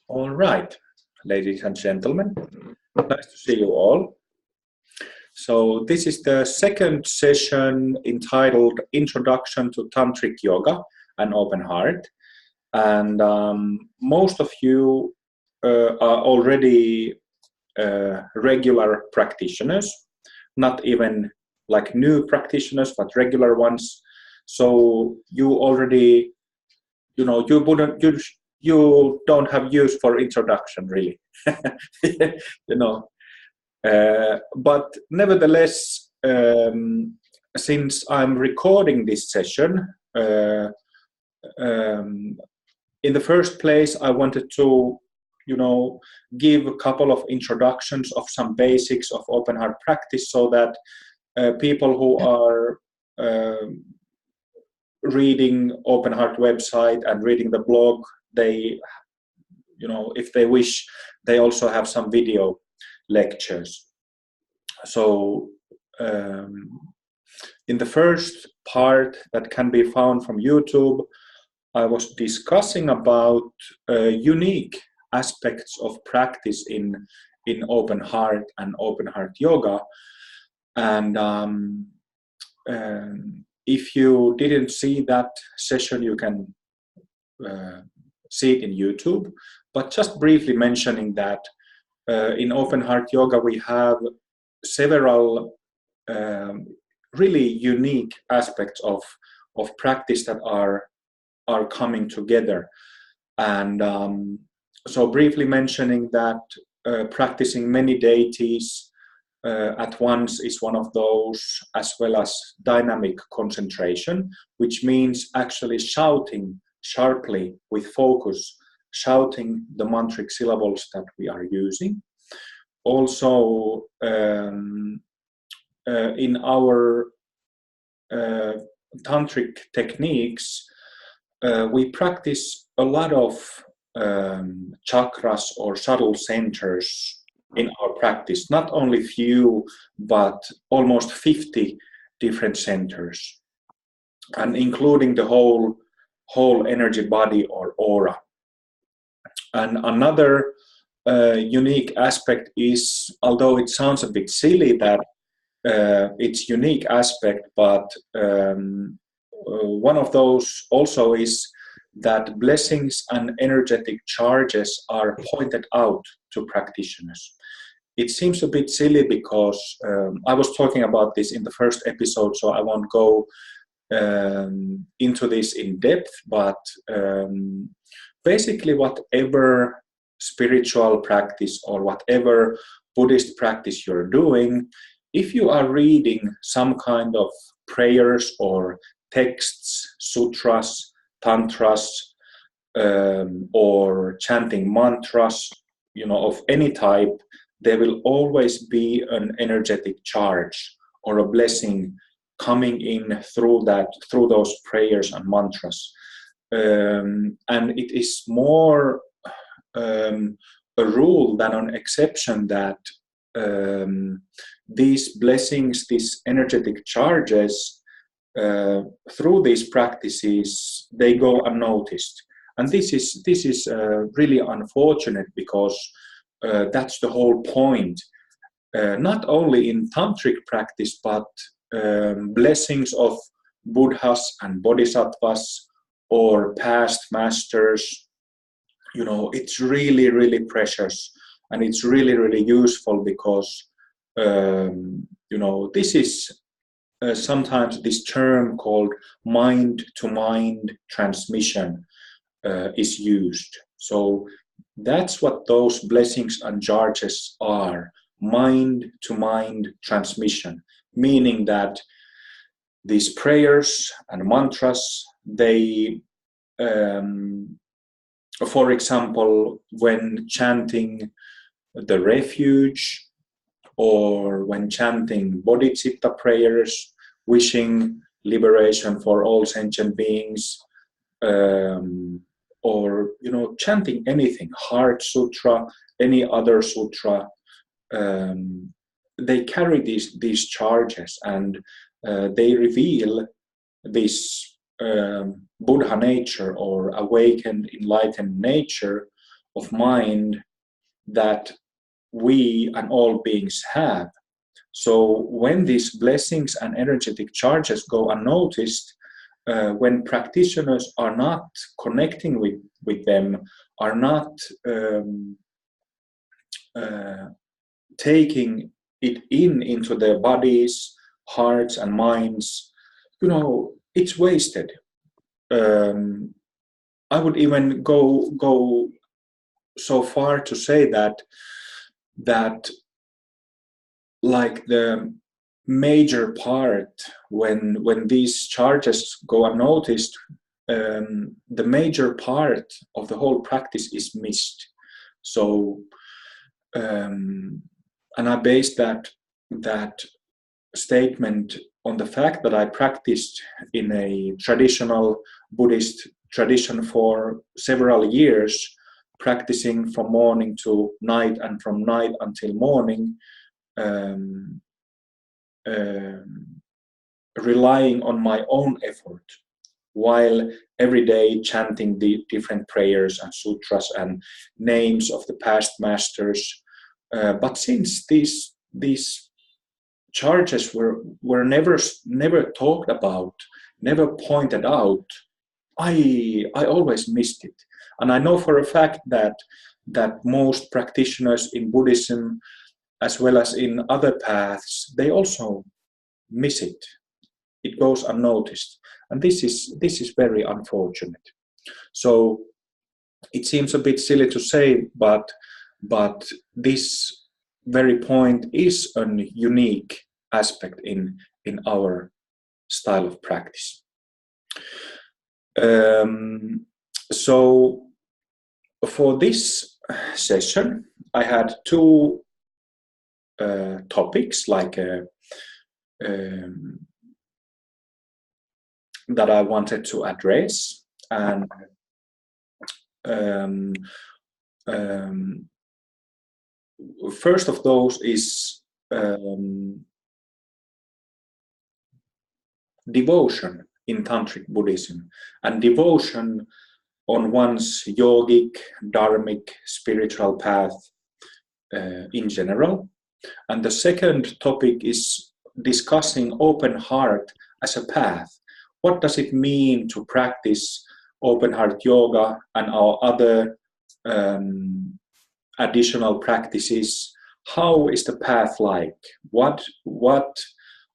All right, ladies and gentlemen, nice to see you all. So, this is the second session entitled Introduction to Tantric Yoga and Open Heart. And most of you are already regular practitioners, not even like new practitioners, but regular ones. So, you already, you don't have use for introduction really. you know but nevertheless, since I'm recording this session, um, in the first place, I wanted to, give a couple of introductions of some basics of open heart practice, so that people who are reading Open Heart website and reading the blog, they, if they wish, they also have some video lectures. So in the first part that can be found from YouTube, I was discussing about unique aspects of practice in open heart and open heart yoga. And if you didn't see that session, you can see it in YouTube. But just briefly mentioning that in open heart yoga we have several really unique aspects of practice that are coming together. And so briefly mentioning that practicing many deities at once is one of those, as well as dynamic concentration, which means actually shouting sharply with focus, shouting the mantric syllables that we are using. Also, in our tantric techniques, we practice a lot of chakras or subtle centers in our practice. Not only few, but almost 50 different centers, and including the whole energy body or aura. And another unique aspect is, although it sounds a bit silly that it's unique aspect, but one of those also is that blessings and energetic charges are pointed out to practitioners. It seems a bit silly because I was talking about this in the first episode, so I won't go into this in depth, but basically whatever spiritual practice or whatever Buddhist practice you're doing, if you are reading some kind of prayers or texts, sutras, tantras, or chanting mantras, of any type, there will always be an energetic charge or a blessing coming in through those prayers and mantras. And it is more a rule than an exception that these blessings, these energetic charges, through these practices, they go unnoticed. And this is really unfortunate, because that's the whole point. Not only in tantric practice, but blessings of Buddhas and Bodhisattvas or past masters, it's really, really precious, and it's really, really useful, because this is sometimes this term called mind-to-mind transmission is used. So that's what those blessings and charges are: mind-to-mind transmission, meaning that these prayers and mantras, they for example, when chanting the refuge, or when chanting bodhicitta prayers, wishing liberation for all sentient beings, or chanting anything, Heart Sutra, any other sutra, they carry these charges, and they reveal this Buddha nature or awakened, enlightened nature of mind that we and all beings have. So when these blessings and energetic charges go unnoticed, when practitioners are not connecting with them, are not taking it into their bodies, hearts, and minds, it's wasted. I would even go so far to say that like the major part when these charges go unnoticed, the major part of the whole practice is missed. So and I based that statement on the fact that I practiced in a traditional Buddhist tradition for several years, practicing from morning to night and from night until morning, relying on my own effort, while every day chanting the different prayers and sutras and names of the past masters. But since these charges were never talked about, never pointed out, I always missed it. And I know for a fact that most practitioners in Buddhism, as well as in other paths, they also miss it. It goes unnoticed, and this is very unfortunate. So it seems a bit silly to say, but this very point is a unique aspect in our style of practice. So for this session, I had two topics that I wanted to address, and first of those is devotion in Tantric Buddhism, and devotion on one's yogic, dharmic, spiritual path in general. And the second topic is discussing open heart as a path. What does it mean to practice open heart yoga and our other additional practices? How is the path like? What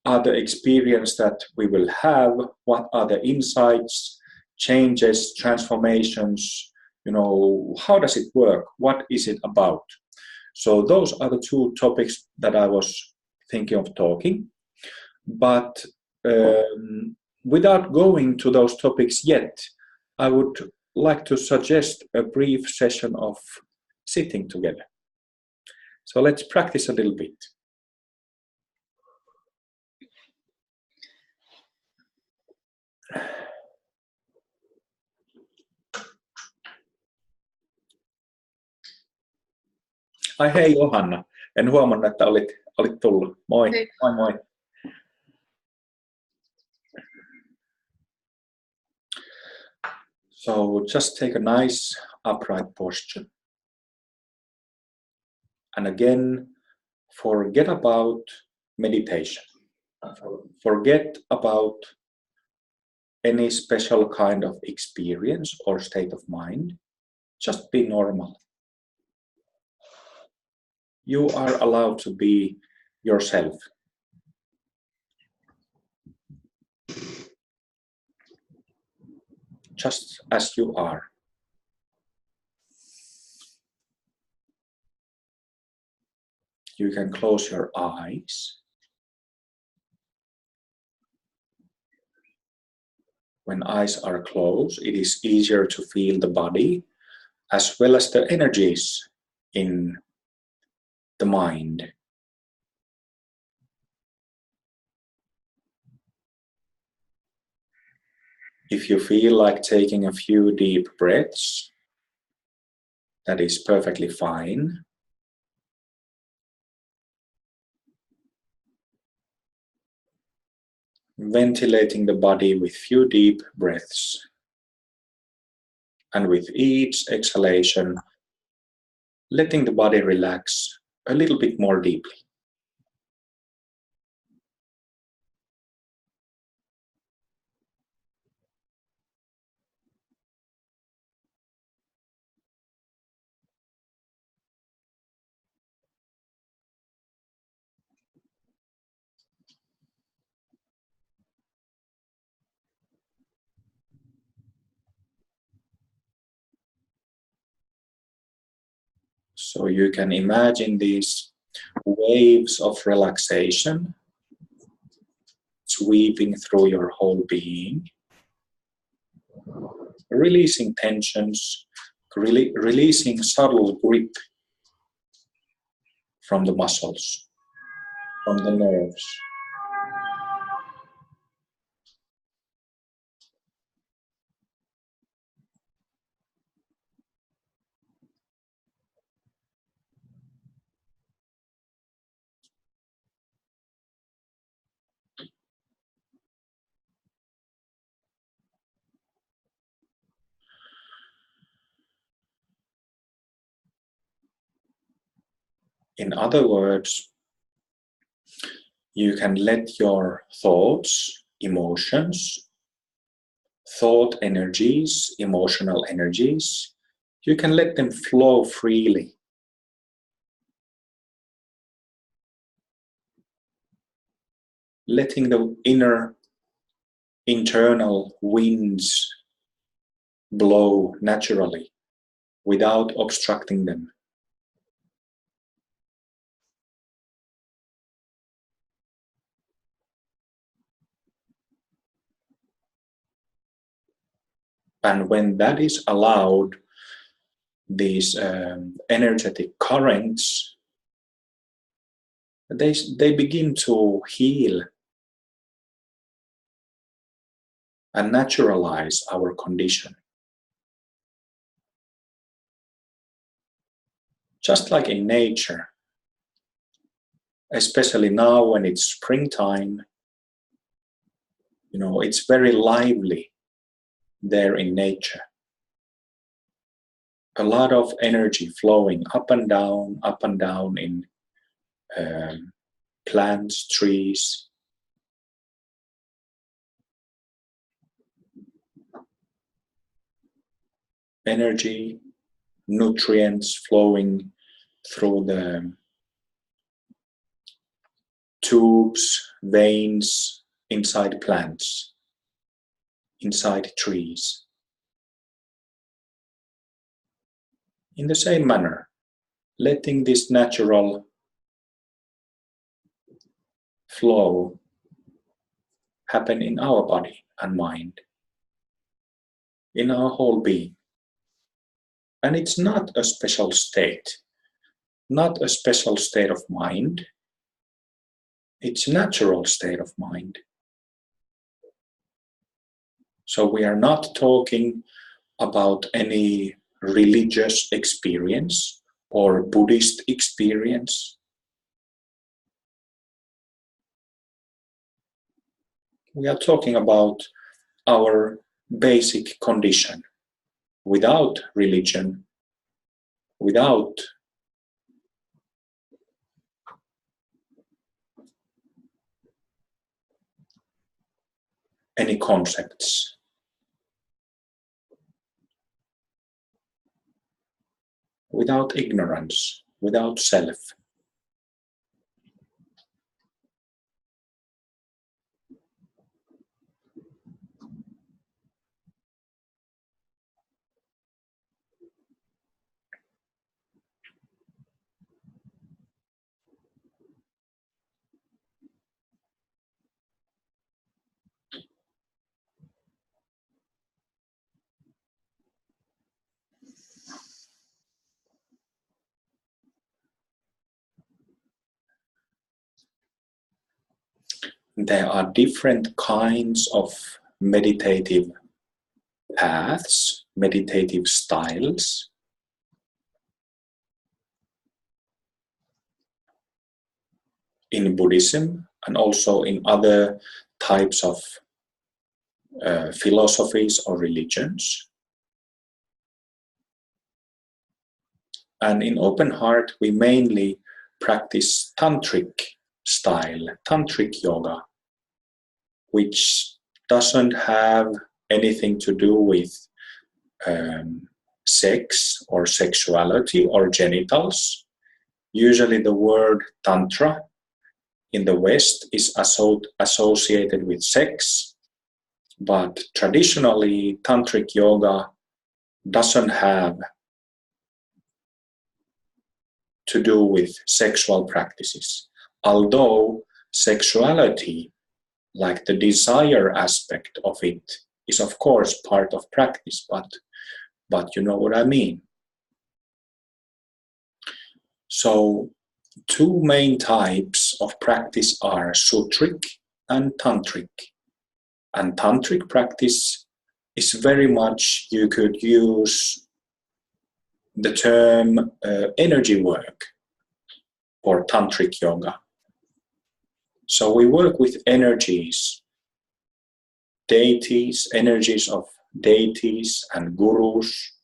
are the experiences that we will have? What are the insights, changes, transformations? How does it work? What is it about? So those are the two topics that I was thinking of talking. But without going to those topics yet, I would like to suggest a brief session of sitting together. So let's practice a little bit. Ai hei Johanna, en huomannut, että olit tullut. Moi, hei. Moi moi. So just take a nice upright posture. And again, forget about meditation. Forget about any special kind of experience or state of mind. Just be normal. You are allowed to be yourself. Just as you are. You can close your eyes. When eyes are closed, it is easier to feel the body as well as the energies in the mind. If you feel like taking a few deep breaths, that is perfectly fine. Ventilating the body with few deep breaths. And with each exhalation, letting the body relax a little bit more deeply. So you can imagine these waves of relaxation sweeping through your whole being, releasing tensions, releasing subtle grip from the muscles, from the nerves. In other words, you can let your thoughts, emotions, thought energies, emotional energies, you can let them flow freely. Letting the inner, internal winds blow naturally without obstructing them. And when that is allowed, these energetic currents, they begin to heal and naturalize our condition. Just like in nature, especially now when it's springtime, it's very lively there in nature. A lot of energy flowing up and down in plants, trees. Energy, nutrients flowing through the tubes, veins inside plants, inside trees. In the same manner, letting this natural flow happen in our body and mind, in our whole being. And it's not a special state, not a special state of mind. It's a natural state of mind. So we are not talking about any religious experience or Buddhist experience. We are talking about our basic condition without religion, without any concepts. Without ignorance, without self. There are different kinds of meditative paths, meditative styles. In Buddhism and also in other types of philosophies or religions. And in Open Heart, we mainly practice Tantric style, Tantric yoga, which doesn't have anything to do with sex or sexuality or genitals. Usually the word Tantra in the West is associated with sex, but traditionally Tantric yoga doesn't have to do with sexual practices. Although sexuality, like the desire aspect of it, is of course part of practice, but you know what I mean. So two main types of practice are Sutric and Tantric. And Tantric practice is very much, you could use the term energy work for Tantric yoga. So we work with energies, deities, energies of deities and gurus,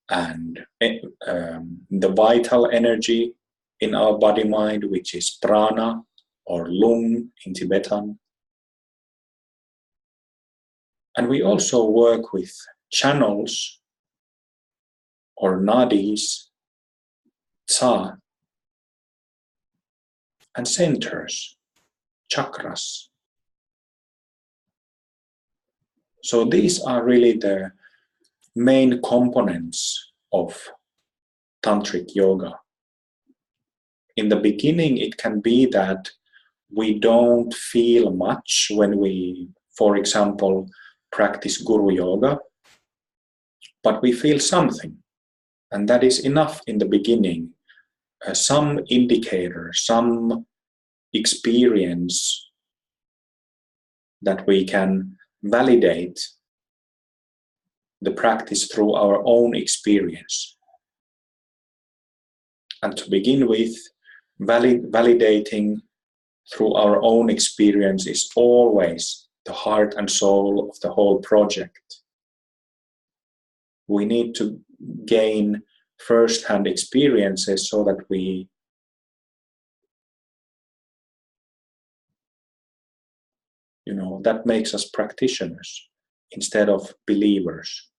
and the vital energy in our body mind, which is prana or lung in Tibetan. And we also work with channels or nadis, tsa, and centers, chakras. So these are really the main components of Tantric yoga. In the beginning, it can be that we don't feel much when we, for example, practice Guru yoga, but we feel something. And that is enough in the beginning. Some indicator, some experience that we can validate the practice through our own experience. And to begin with, validating through our own experience is always the heart and soul of the whole project. We need to gain first-hand experiences so that we that makes us practitioners instead of believers.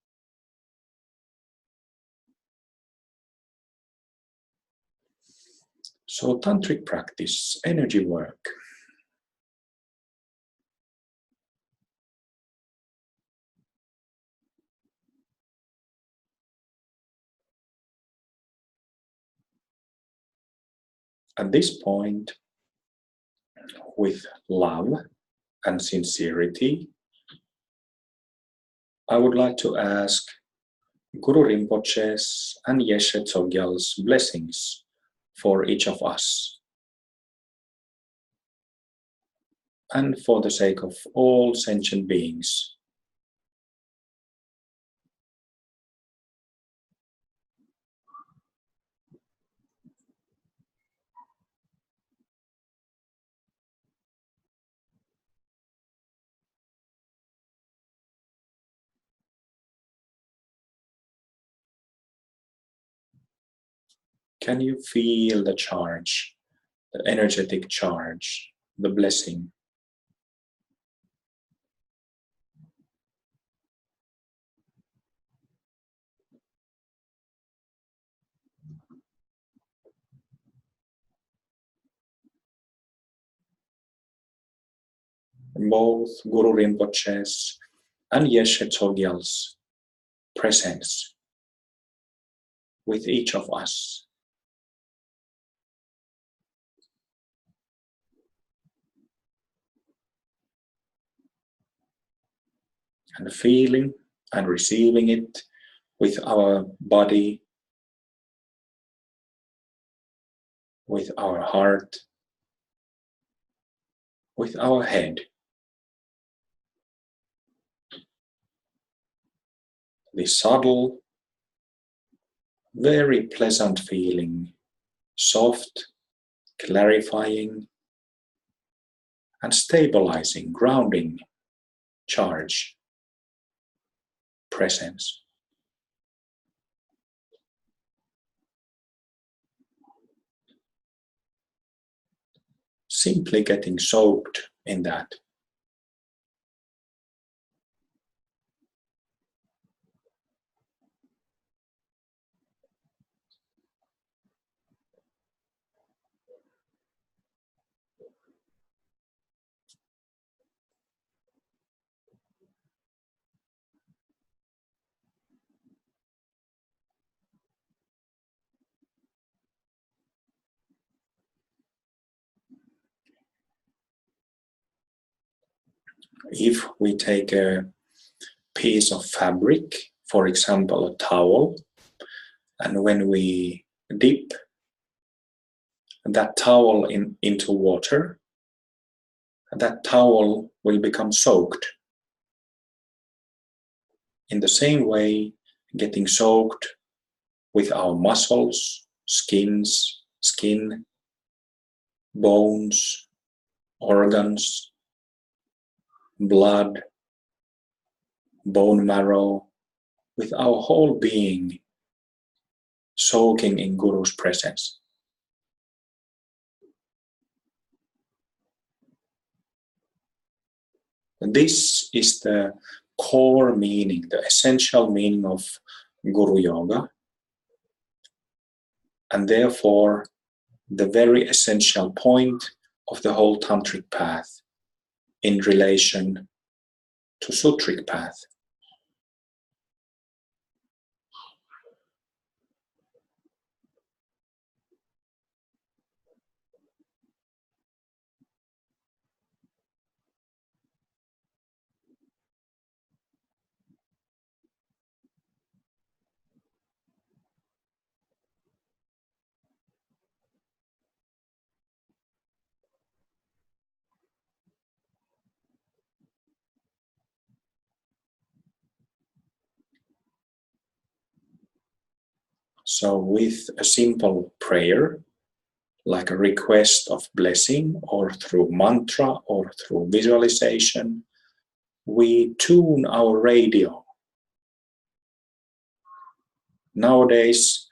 So Tantric practice, energy work. At this point, with love and sincerity, I would like to ask Guru Rinpoche's and Yeshe Tsogyal's blessings for each of us, and for the sake of all sentient beings. Can you feel the charge, the energetic charge, the blessing? Both Guru Rinpoche's and Yeshe Tsogyal's presence with each of us. And feeling and receiving it with our body, with our heart, with our head. This subtle, very pleasant feeling, soft, clarifying, and stabilizing, grounding charge, presence. simply getting soaked in that. If we take a piece of fabric, for example, a towel, and when we dip that towel into water, that towel will become soaked. In the same way, getting soaked with our muscles, skin, bones, organs, blood, bone marrow, with our whole being soaking in Guru's presence. This is the core meaning, the essential meaning of Guru Yoga, and therefore the very essential point of the whole Tantric path in relation to Sutric path. So with a simple prayer, like a request of blessing, or through mantra, or through visualization, we tune our radio. Nowadays,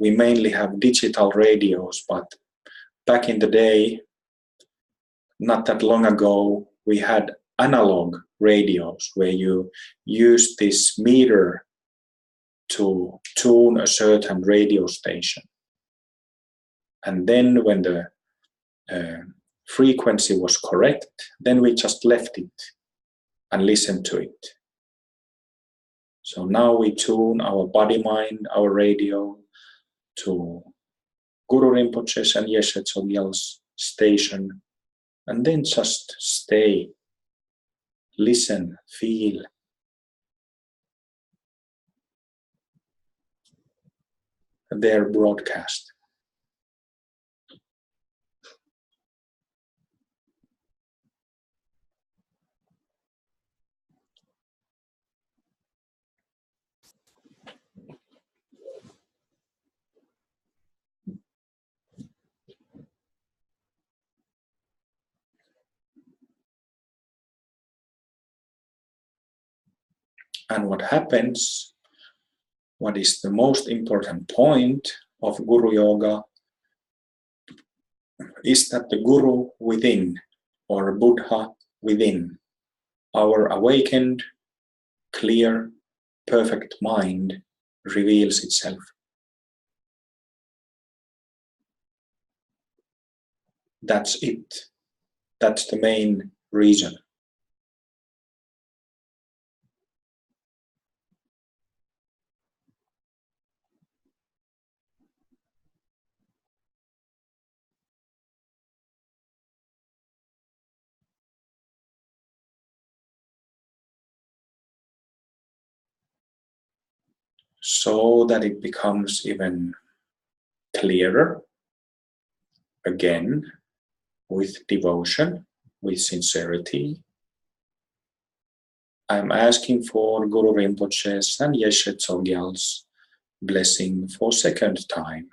we mainly have digital radios, but back in the day, not that long ago, we had analog radios where you used this meter to tune a certain radio station. And then when the frequency was correct, then we just left it and listened to it. So now we tune our body, mind, our radio to Guru Rinpoche's and Yeshe Tsogyal's station, and then just stay, listen, feel. Their broadcast. And what happens, what is the most important point of Guru Yoga, is that the Guru within, or Buddha within, our awakened, clear, perfect mind, reveals itself. That's it. That's the main reason. So that it becomes even clearer, again, with devotion, with sincerity, I'm asking for Guru Rinpoche's and Yeshe Tsogyal's blessing for second time.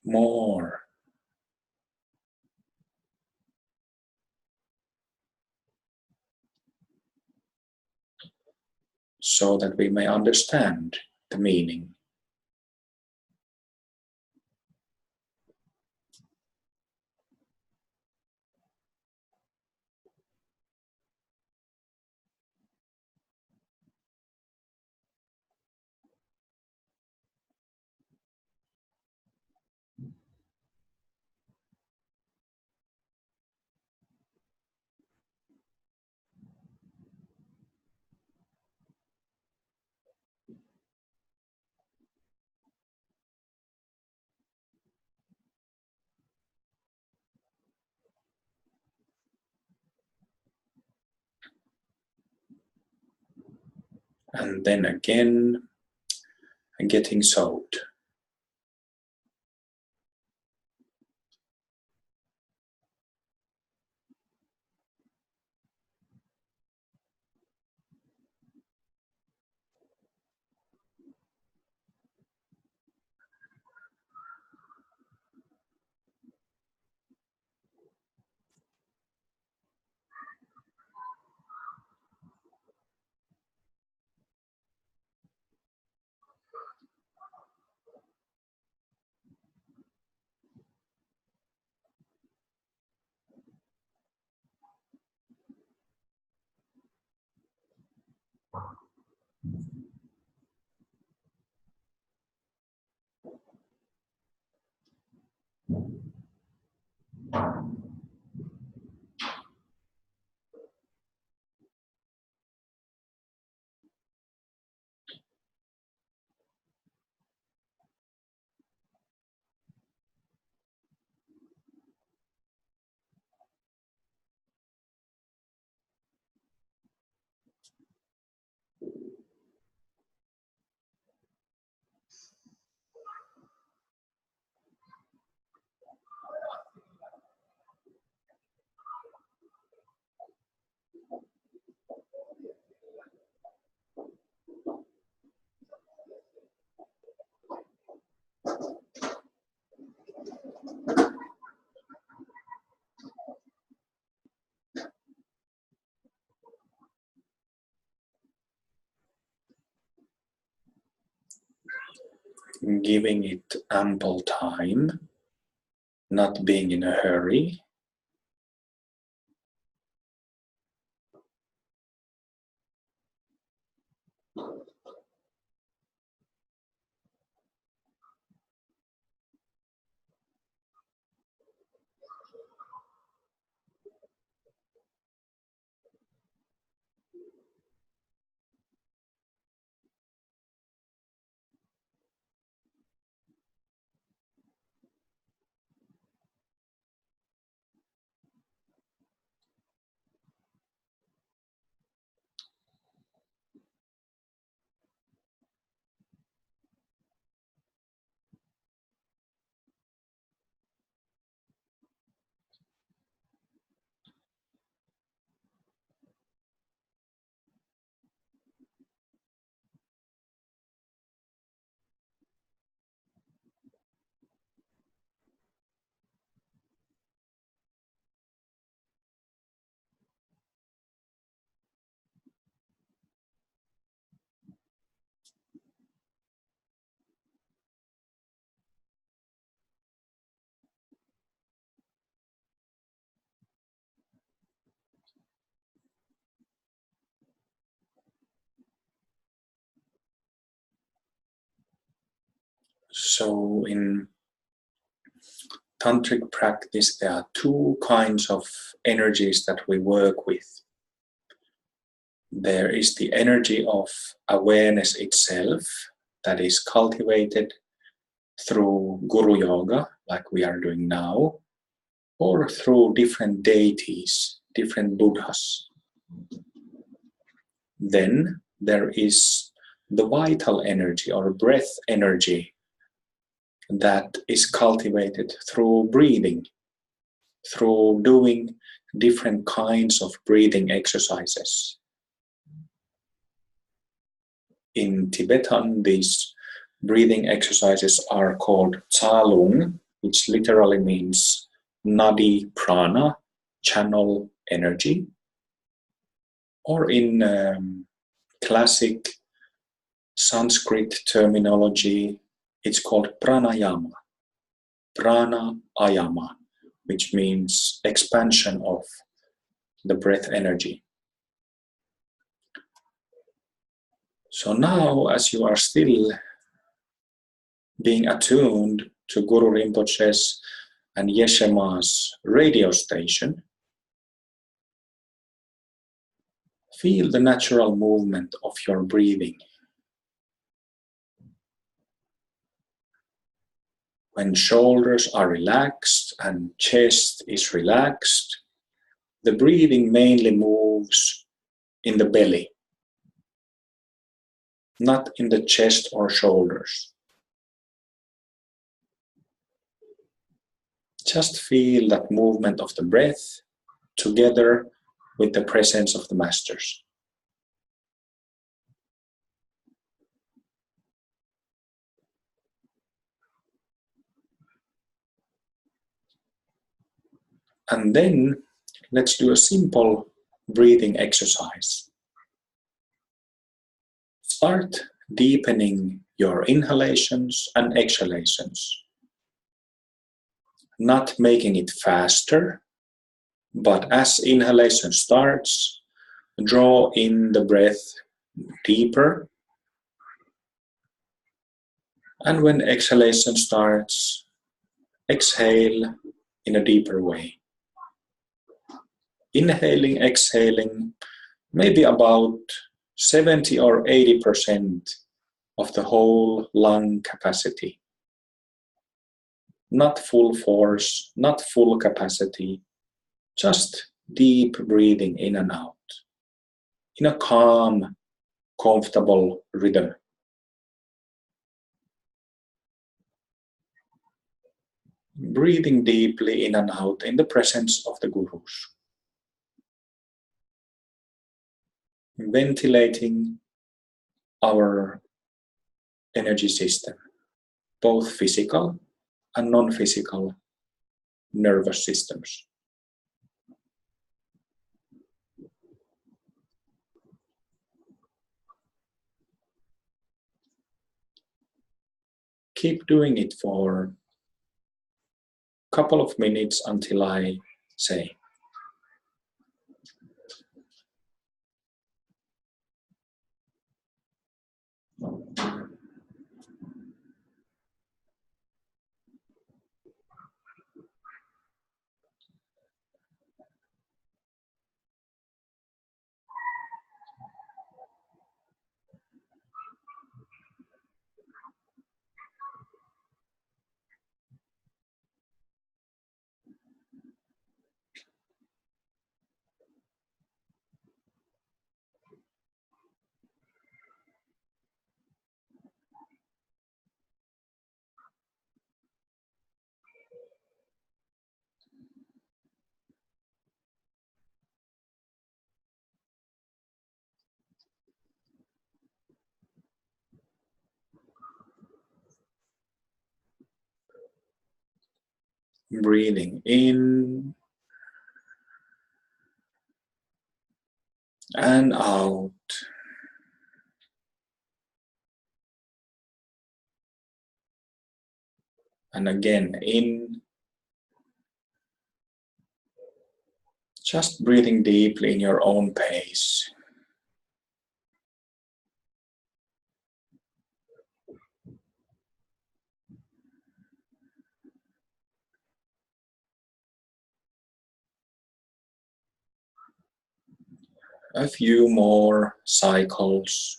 More. So that we may understand the meaning. and then again getting soaked. Giving it ample time, not being in a hurry. So in Tantric practice, there are two kinds of energies that we work with. There is the energy of awareness itself that is cultivated through Guru Yoga, like we are doing now, or through different deities, different Buddhas. Then there is the vital energy or breath energy that is cultivated through breathing, through doing different kinds of breathing exercises. In Tibetan, these breathing exercises are called Tsalung, which literally means nadi prana, channel energy. Or in classic Sanskrit terminology, it's called pranayama, pranayama, which means expansion of the breath energy. So now, as you are still being attuned to Guru Rinpoche's and Yeshema's radio station, feel the natural movement of your breathing. When shoulders are relaxed and chest is relaxed, the breathing mainly moves in the belly. not in the chest or shoulders. Just feel that movement of the breath together with the presence of the masters. And then let's do a simple breathing exercise. Start deepening your inhalations and exhalations. Not making it faster, but as inhalation starts, draw in the breath deeper. And when exhalation starts, exhale in a deeper way. Inhaling, exhaling, maybe about 70 or 80% of the whole lung capacity. Not full force, not full capacity, just deep breathing in and out in a calm, comfortable rhythm. Breathing deeply in and out in the presence of the gurus. Ventilating our energy system, both physical and non-physical nervous systems. Keep doing it for a couple of minutes until I say. Breathing in and out. And again, in. Just breathing deeply in your own pace. A few more cycles.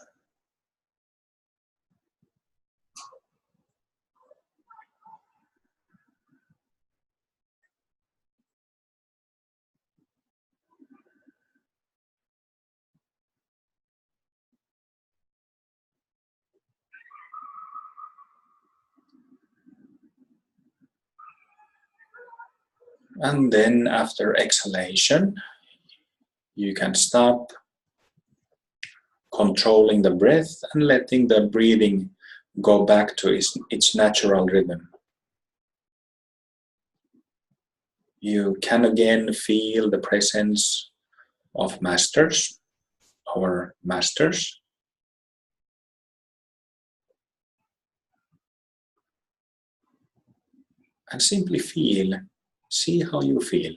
And then after exhalation, you can stop controlling the breath and letting the breathing go back to its natural rhythm. You can again feel the presence of masters, our masters. And simply feel, see how you feel.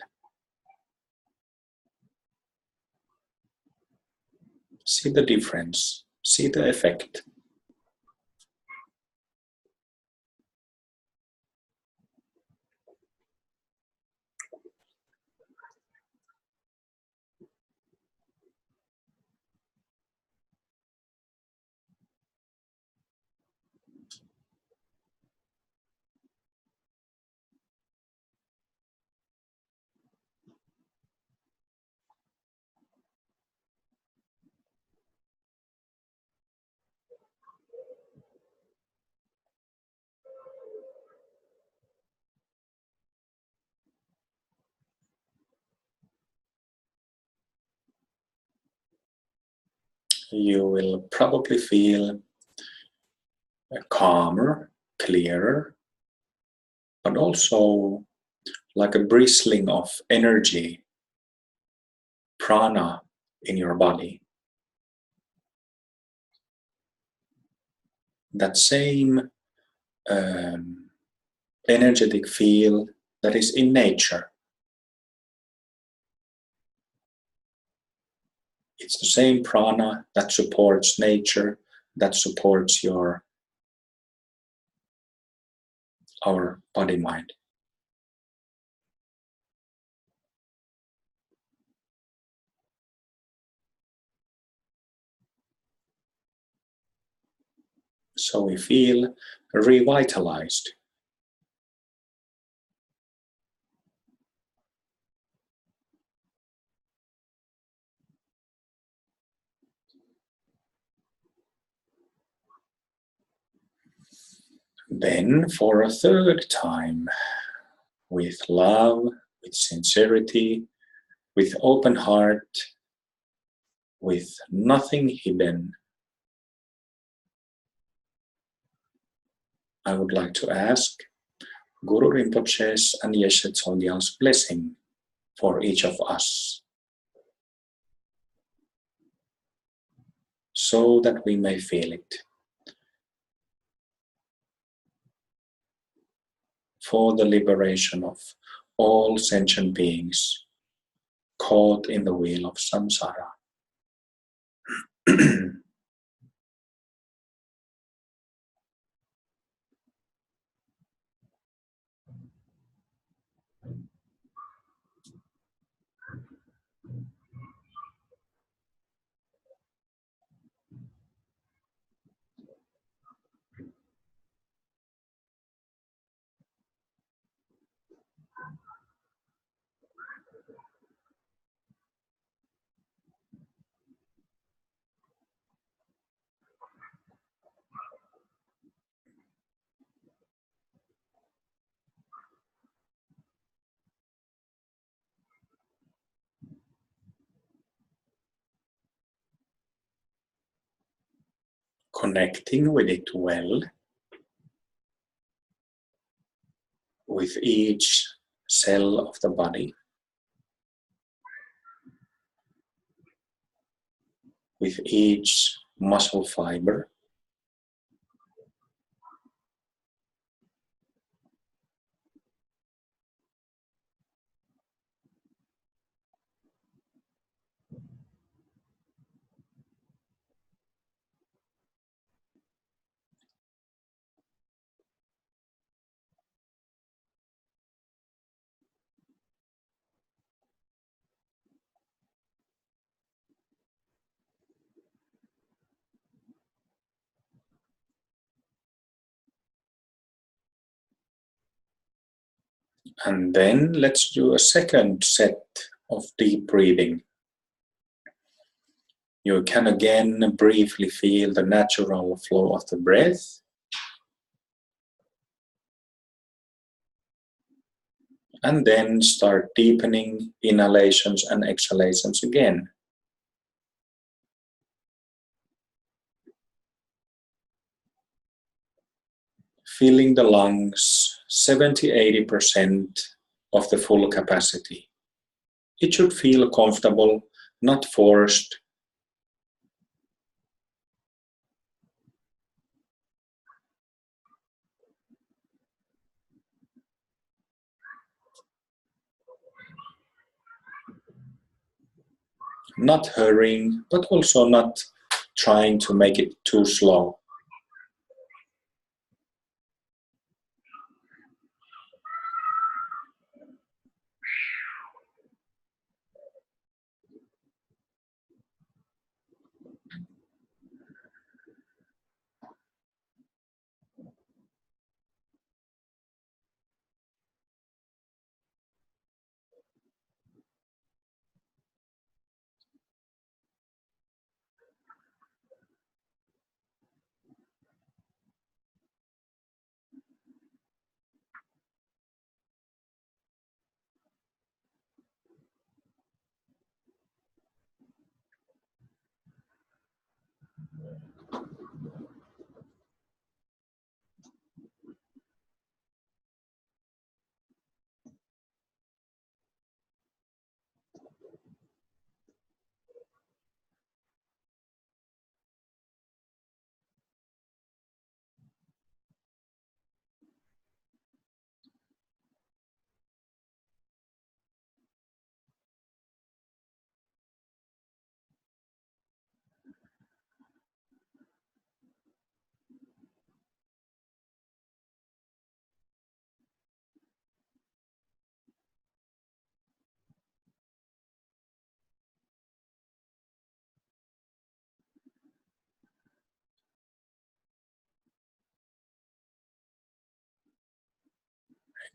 See the difference, see the effect. you will probably feel calmer, clearer, but also like a bristling of energy, prana in your body. That same energetic feel that is in nature. It's the same prana that supports nature, that supports our body mind. So we feel revitalized. Then, for a third time, with love, with sincerity, with open heart, with nothing hidden, I would like to ask Guru Rinpoche's and Yeshe Tsogyal's blessing for each of us, so that we may feel it. For the liberation of all sentient beings caught in the wheel of samsara. Connecting with it well, with each cell of the body, with each muscle fiber, and then let's do a second set of deep breathing. You can again briefly feel the natural flow of the breath. And then start deepening inhalations and exhalations again. Filling the lungs 70–80% of the full capacity. It should feel comfortable, not forced. Not hurrying, but also not trying to make it too slow.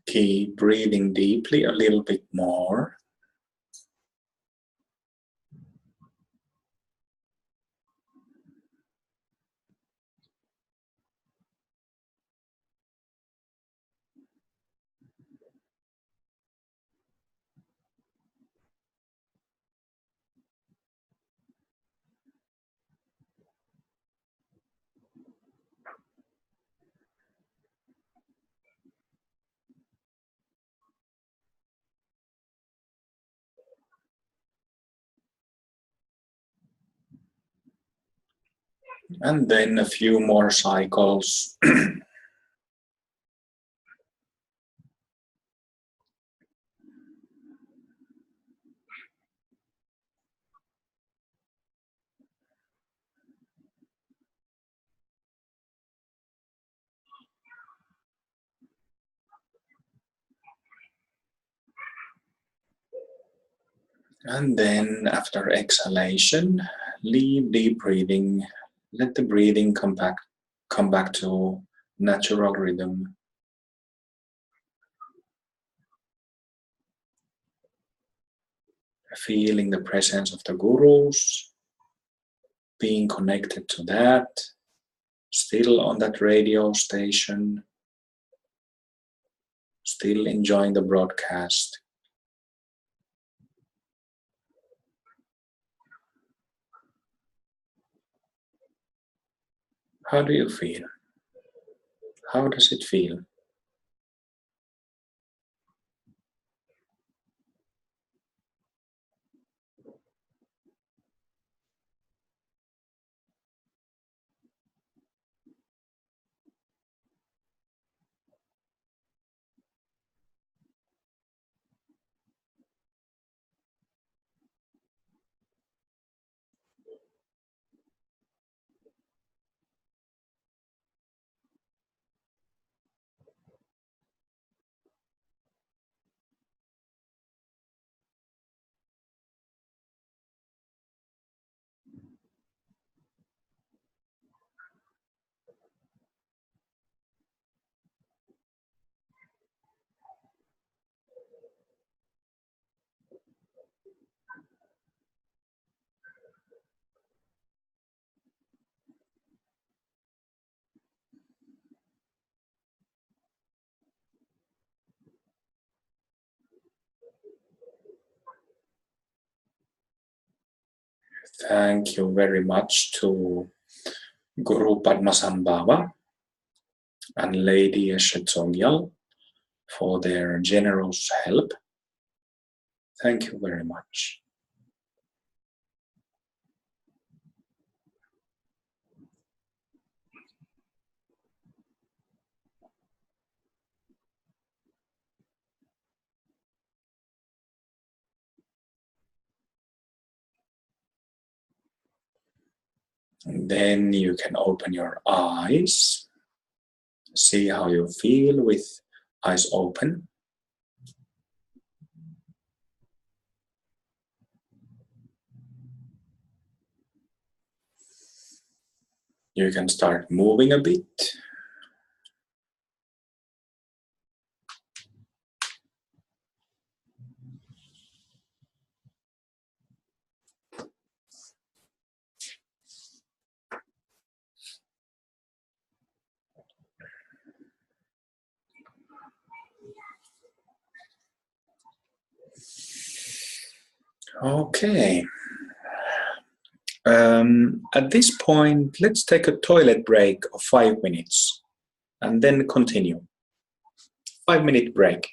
Keep breathing deeply a little bit more. And then a few more cycles. And then after exhalation, leave deep breathing. Let the breathing come back to natural rhythm. Feeling the presence of the gurus, being connected to that, still on that radio station, still enjoying the broadcast. How do you feel? How does it feel? Thank you very much to Guru Padmasambhava and Lady Eshetsogyal for their generous help. Thank you very much. And then you can open your eyes. See how you feel with eyes open. You can start moving a bit. Okay. At this point, let's take a toilet break of 5 minutes and then continue. 5-minute break.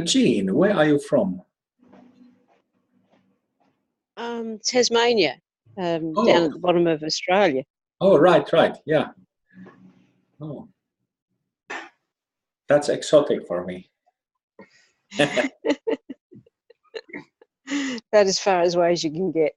Jean, where are you from? Tasmania, down Oh, at the bottom of Australia. Oh, right, right. Yeah. Oh, that's exotic for me. That as far as away as you can get.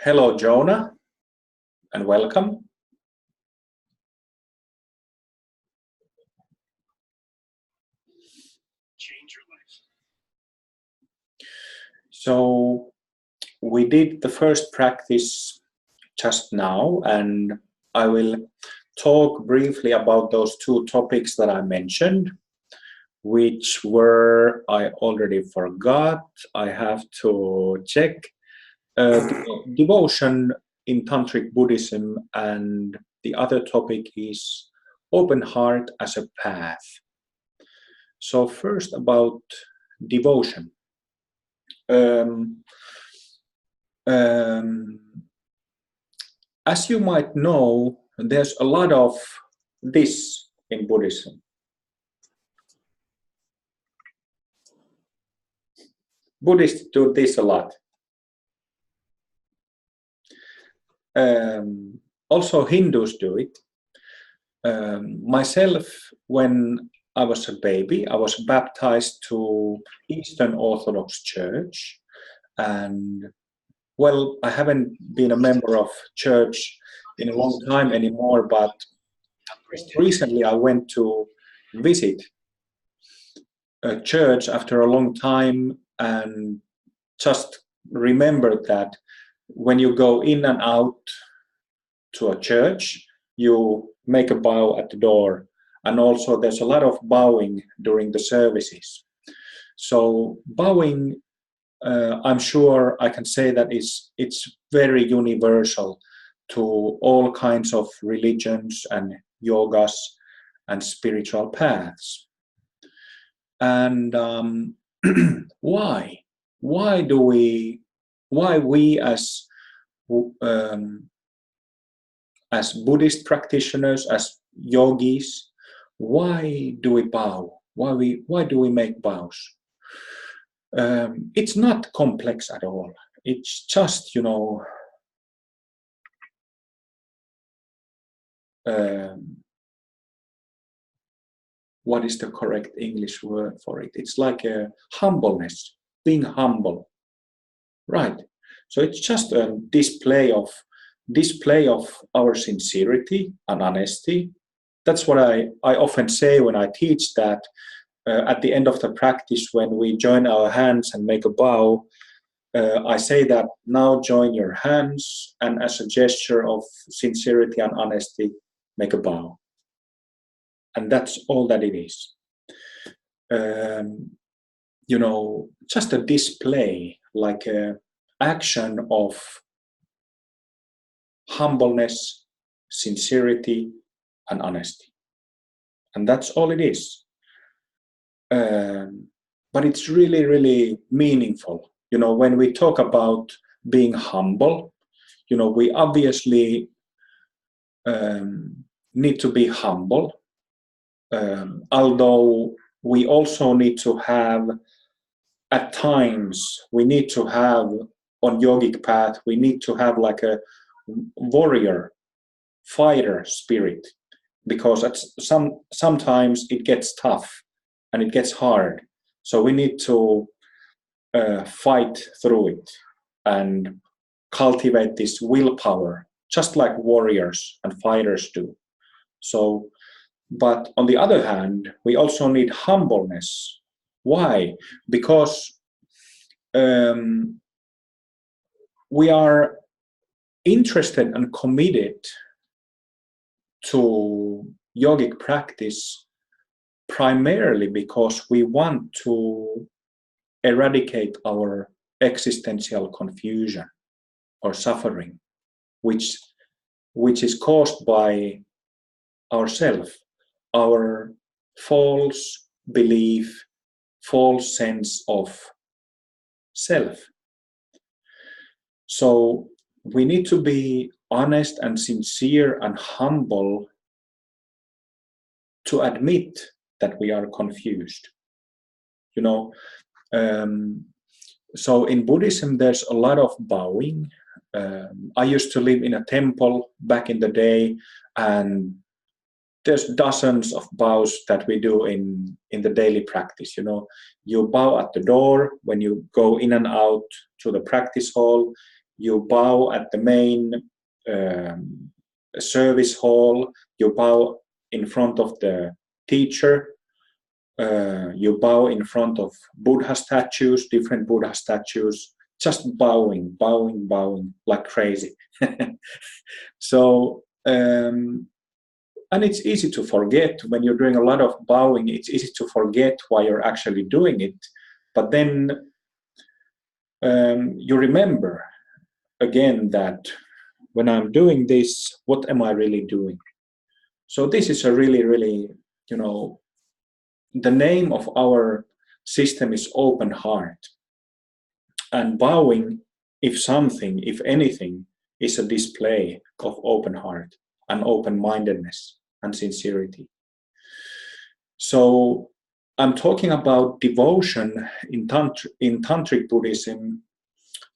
Hello, Jonah, and welcome. So we did the first practice just now, and I will talk briefly about those two topics that I mentioned, which were, I already forgot. I have to check. Devotion in Tantric Buddhism, and the other topic is open heart as a path. So first about devotion. Um, um, as you might know, there's a lot of this in Buddhism. Buddhists do this a lot. Also, Hindus do it. Myself, when I was a baby, I was baptized to Eastern Orthodox Church, and well, I haven't been a member of church in a long time anymore, but just recently I went to visit a church after a long time and just remembered that when you go in and out to a church, you make a bow at the door. And also there's a lot of bowing during the services. So bowing, I'm sure I can say that it's very universal to all kinds of religions and yogas and spiritual paths. And why? Why do we as Buddhist practitioners, as yogis, why do we bow? Why do we make bows? It's not complex at all. It's just, what is the correct English word for it? It's like a humbleness, being humble, right? So it's just a display of our sincerity and honesty. That's what I often say when I teach that at the end of the practice, when we join our hands and make a bow, I say that now join your hands, and as a gesture of sincerity and honesty, make a bow. And that's all that it is. Just a display, like an action of humbleness, sincerity, and honesty. And that's all it is. But it's really, really meaningful. When we talk about being humble, we obviously need to be humble, although we also need to have, at times, we need to have, on yogic path, we need to have like a warrior, fighter spirit, because sometimes it gets tough and it gets hard. So we need to fight through it. And cultivate this willpower, just like warriors and fighters do. So, but on the other hand, we also need humbleness. Why? Because we are interested and committed to yogic practice primarily because we want to eradicate our existential confusion or suffering, which is caused by ourself, our false belief, false sense of self. So we need to be honest and sincere and humble to admit that we are confused. You know, so in Buddhism, there's a lot of bowing. I used to live in a temple back in the day, and there's dozens of bows that we do in the daily practice. You know, you bow at the door when you go in and out to the practice hall. You bow at the main service hall. You bow in front of the teacher. You bow in front of Buddha statues, different Buddha statues, just bowing like crazy. So, and it's easy to forget when you're doing a lot of bowing, it's easy to forget why you're actually doing it. But then you remember again that when I'm doing this, what am I really doing? So this is a really, really, you know, the name of our system is open heart. And bowing, if anything, is a display of open heart and open-mindedness and sincerity. So I'm talking about devotion in Tantric Buddhism.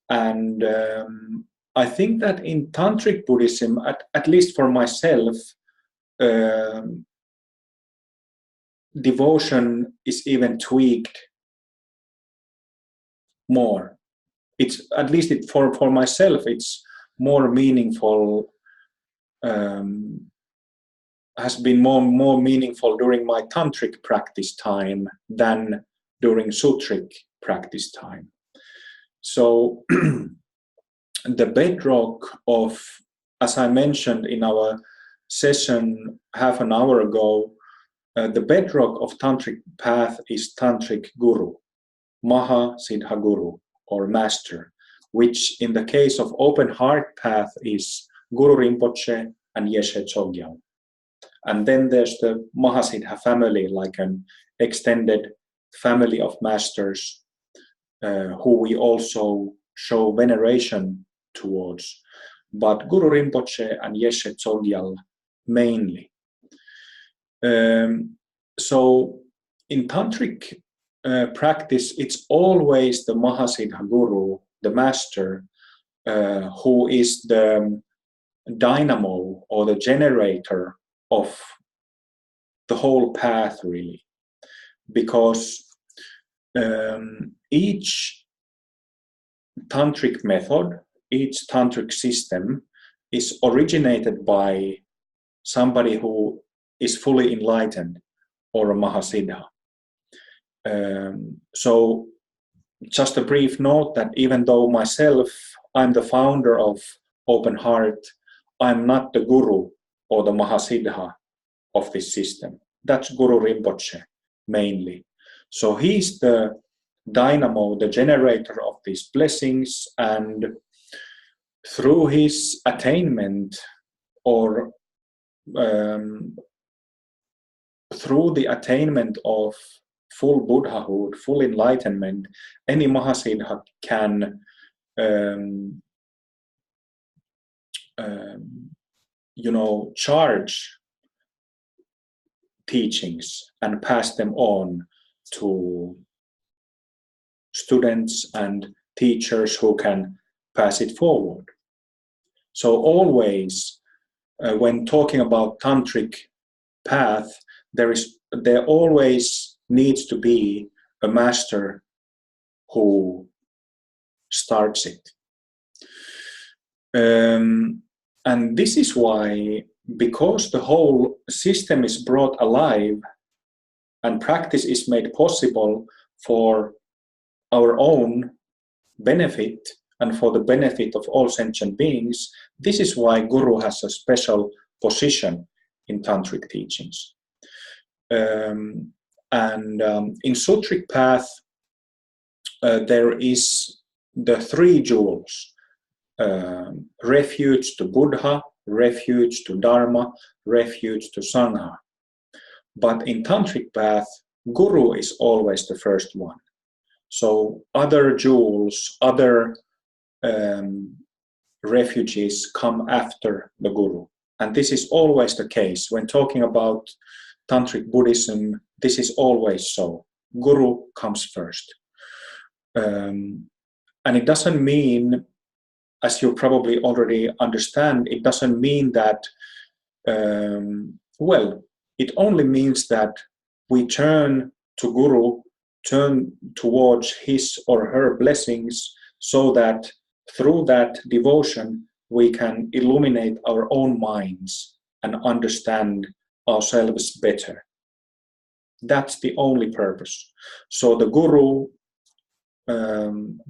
And I think that in Tantric Buddhism, at least for myself, devotion is even tweaked more. It's at least for myself, it's more meaningful, has been more meaningful during my tantric practice time than during sutric practice time. So the bedrock of, as I mentioned in our session half an hour ago, the bedrock of tantric path is tantric guru, Maha Siddha Guru, or master, which in the case of open heart path is Guru Rinpoche and Yeshe Chogyal. And then there's the Mahasiddha family, like an extended family of masters who we also show veneration towards. But Guru Rinpoche and Yeshe Chogyal mainly. So in Tantric practice, it's always the Mahasiddha Guru, the master, who is the dynamo or the generator of the whole path, really. Because each tantric method, each tantric system is originated by somebody who is fully enlightened or a Mahasiddha. So just a brief note that even though myself, I'm the founder of Open Heart, I'm not the guru or the Mahasiddha of this system. That's Guru Rinpoche mainly. So he's the dynamo, the generator of these blessings, and through his attainment or through the attainment of full Buddhahood, full enlightenment, any Mahasiddha can charge teachings and pass them on to students and teachers who can pass it forward. So always, when talking about tantric path, there always needs to be a master who starts it. And this is why, because the whole system is brought alive and practice is made possible for our own benefit and for the benefit of all sentient beings, this is why Guru has a special position in Tantric teachings. In Sutric path, there is the three jewels: refuge to Buddha, refuge to Dharma, refuge to Sangha. But in Tantric path, Guru is always the first one. So other jewels, other refuges come after the Guru. And this is always the case. When talking about Tantric Buddhism, this is always so. Guru comes first. And it doesn't mean, as you probably already understand, it doesn't mean that, it only means that we turn to Guru, turn towards his or her blessings, so that through that devotion we can illuminate our own minds and understand ourselves better. That's the only purpose. So the Guru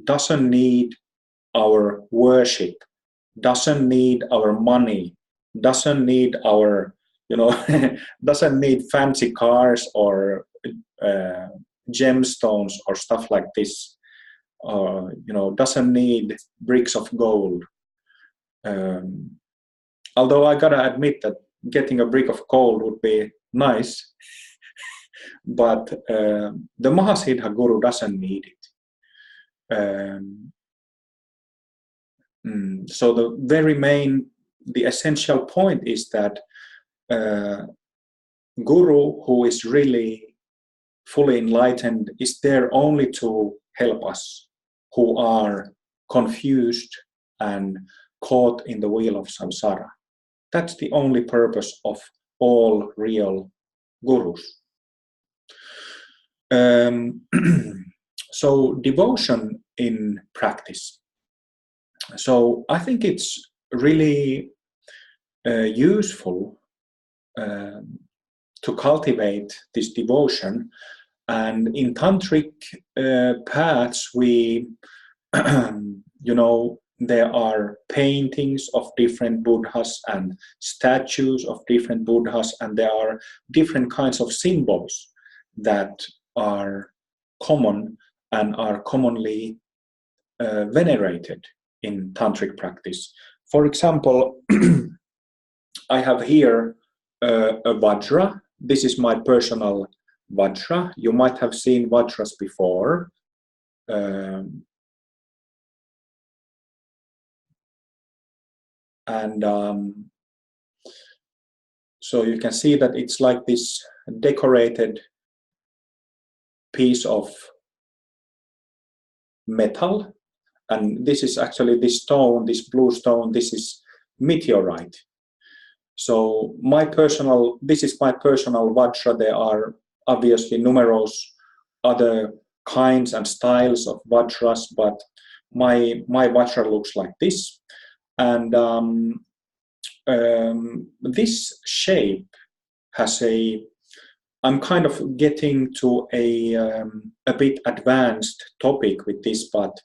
doesn't need our worship, doesn't need our money, doesn't need our, doesn't need fancy cars or gemstones or stuff like this. Doesn't need bricks of gold. Although I gotta admit that getting a brick of gold would be nice, but the Mahasiddha Guru doesn't need it. So the essential point is that Guru, who is really fully enlightened, is there only to help us who are confused and caught in the wheel of samsara. That's the only purpose of all real gurus. So devotion in practice. So I think it's really useful to cultivate this devotion. And in Tantric paths, we, there are paintings of different Buddhas and statues of different Buddhas, and there are different kinds of symbols that are common and are commonly venerated in Tantric practice. For example, I have here a Vajra. This is my personal Vajra. You might have seen Vajras before. So you can see that it's like this decorated piece of metal. And this is actually this stone, this blue stone, this is meteorite. So this is my personal Vajra. There are obviously numerous other kinds and styles of Vajras, but my Vajra looks like this. And this shape has I'm kind of getting to a bit advanced topic with this, but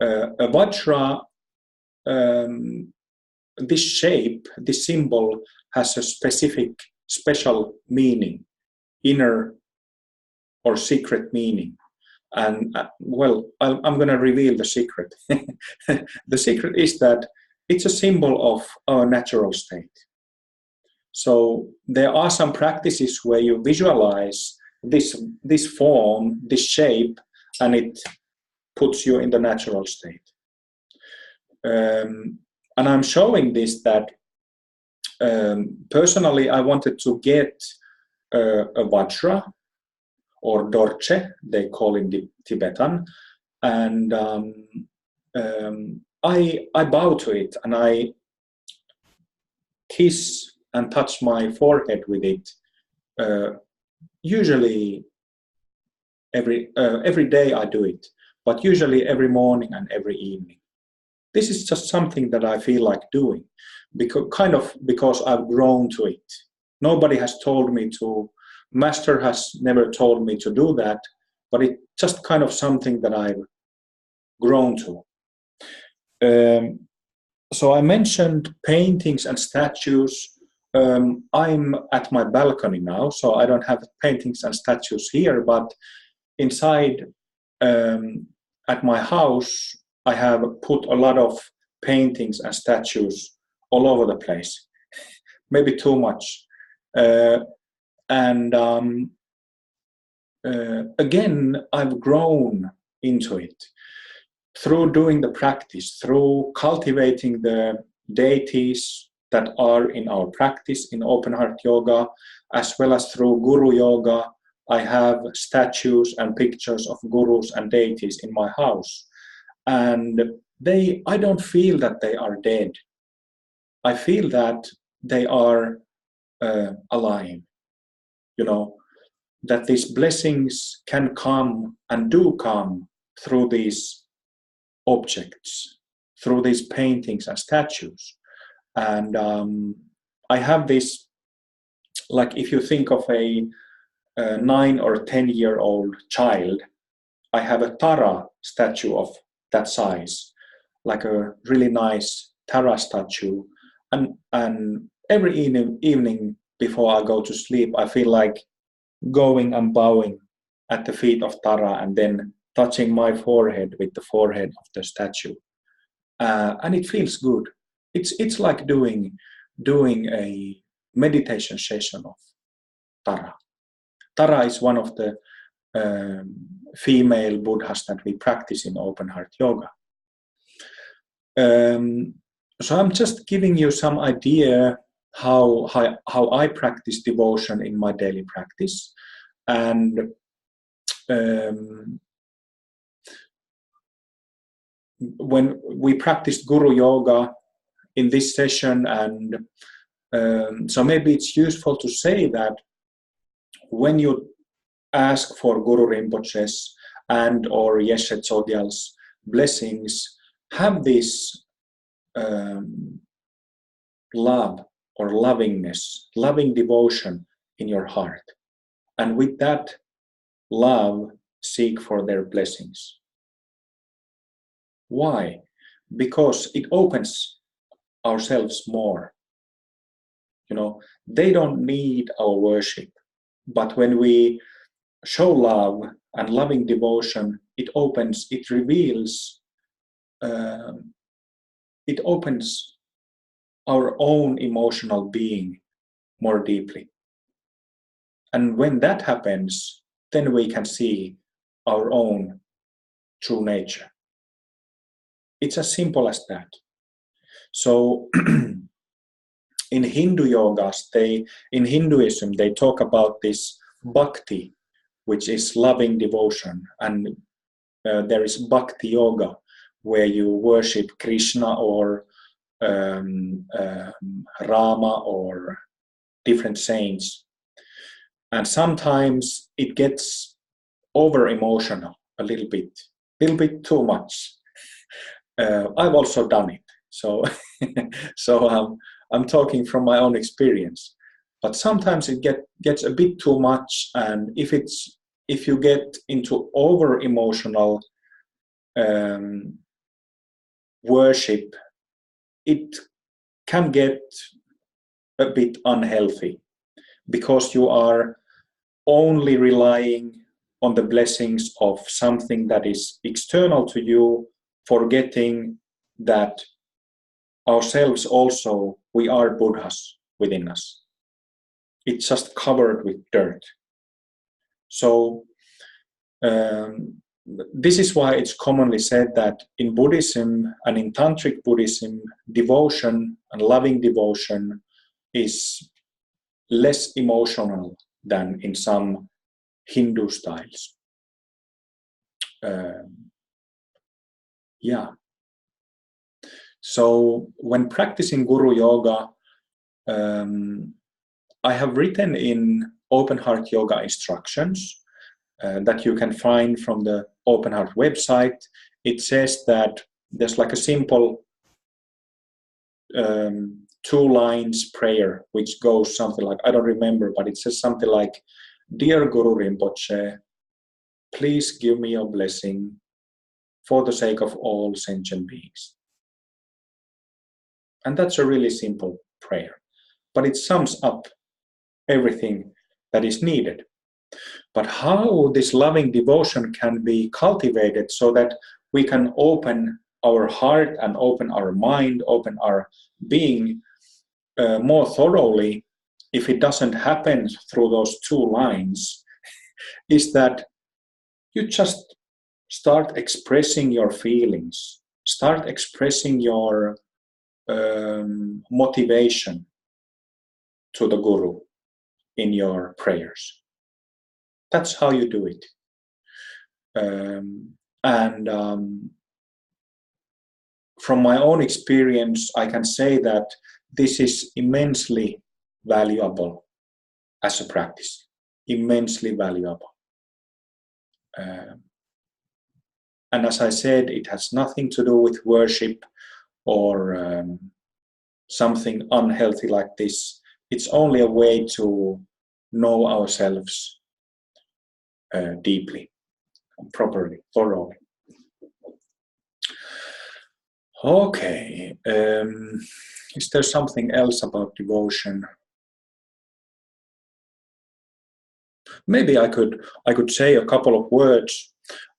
a Vajra, this shape, this symbol has a special meaning, inner or secret meaning. And I'm going to reveal the secret. The secret is that it's a symbol of our natural state. So there are some practices where you visualize this form, this shape, and it puts you in the natural state. And I'm showing this that personally I wanted to get a Vajra, or Dorje, they call in the Tibetan, and I bow to it and I kiss and touch my forehead with it. Usually every day I do it, but usually every morning and every evening. this is just something that I feel like doing, because I've grown to it. Nobody has told me to, master has never told me to do that, but it's just kind of something that I've grown to. So I mentioned paintings and statues. I'm at my balcony now, so I don't have paintings and statues here, but inside at my house, I have put a lot of paintings and statues all over the place, maybe too much. And again, I've grown into it through doing the practice, through cultivating the deities that are in our practice in open heart yoga, as well as through guru yoga. I have statues and pictures of gurus and deities in my house. And I don't feel that they are dead. I feel that they are alive. You know, that these blessings can come and do come through these objects, through these paintings and statues. And I have this, like if you think of a 9 or 10-year-old child, I have a Tara statue of that size, like a really nice Tara statue. And every evening before I go to sleep, I feel like going and bowing at the feet of Tara and then touching my forehead with the forehead of the statue. And it feels good. It's like doing a meditation session of Tara. Tara is one of the female Buddhas that we practice in open heart yoga. So I'm just giving you some idea how I practice devotion in my daily practice. And when we practiced guru yoga in this session, and so maybe it's useful to say that when you ask for Guru Rinpoche's and or Yeshe Tsogyal's blessings, have this love or lovingness, loving devotion in your heart. And with that love, seek for their blessings. Why? Because it opens ourselves more. You know, they don't need our worship, but when we show love and loving devotion, it reveals, it opens our own emotional being more deeply. And when that happens, then we can see our own true nature. It's as simple as that. So in Hindu yogas, in Hinduism, they talk about this bhakti, which is loving devotion. And there is bhakti yoga, where you worship Krishna or Rama or different saints. And sometimes it gets over emotional a little bit too much. I've also done it, so I'm talking from my own experience. But sometimes it gets a bit too much, and if you get into over emotional worship, it can get a bit unhealthy, because you are only relying on the blessings of something that is external to you, forgetting that ourselves also, we are Buddhas within us. It's just covered with dirt. So this is why it's commonly said that in Buddhism and in Tantric Buddhism, devotion and loving devotion is less emotional than in some Hindu styles. Yeah. So when practicing Guru Yoga, I have written in Open Heart Yoga instructions that you can find from the Open Heart website. It says that there's like a simple two lines prayer, which goes something like, I don't remember, but it says something like, Dear Guru Rinpoche, please give me your blessing for the sake of all sentient beings. And that's a really simple prayer, but it sums up everything that is needed. But how this loving devotion can be cultivated so that we can open our heart and open our mind, open our being more thoroughly, if it doesn't happen through those two lines, is that you just start expressing your feelings, start expressing your motivation to the Guru in your prayers. That's how you do it. From my own experience, I can say that this is immensely valuable as a practice, immensely valuable. And as I said, it has nothing to do with worship or something unhealthy like this. It's only a way to know ourselves deeply, properly, thoroughly. Okay, is there something else about devotion? Maybe I could say a couple of words.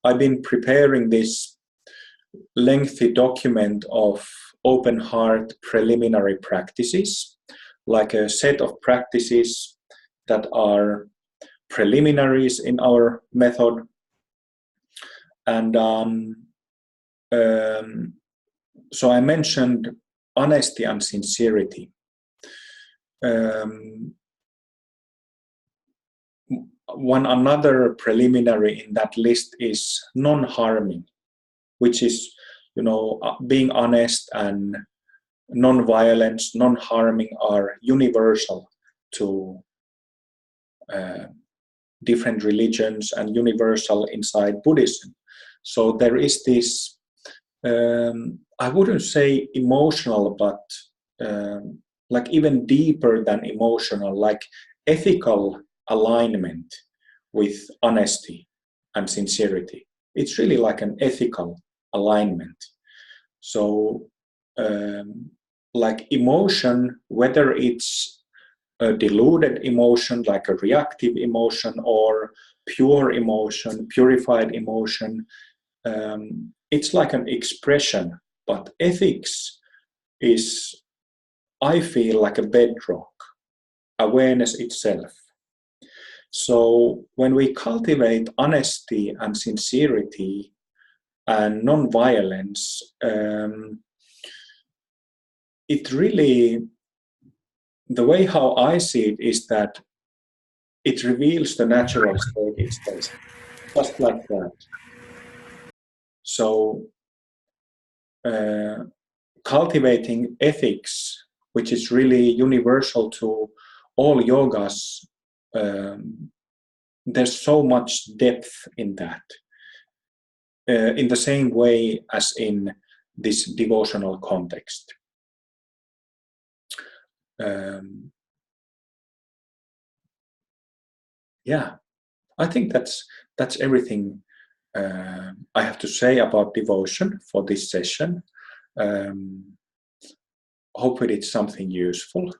I've been preparing this lengthy document of open heart preliminary practices, like a set of practices that are preliminaries in our method. And so I mentioned honesty and sincerity. One another preliminary in that list is non-harming, which is, being honest and non-violence, non-harming are universal to different religions and universal inside Buddhism. So there is this, I wouldn't say emotional, but like even deeper than emotional, like ethical alignment with honesty and sincerity. It's really like an ethical alignment. So like emotion, whether it's a deluded emotion, like a reactive emotion, or pure emotion, purified emotion, it's like an expression. But ethics is, I feel, like a bedrock, awareness itself. So when we cultivate honesty and sincerity and non-violence, it really, the way how I see it is that it reveals the natural state itself, just like that. So cultivating ethics, which is really universal to all yogas, there's so much depth in that. In the same way as in this devotional context. Yeah, I think that's everything I have to say about devotion for this session. Hopefully it's something useful.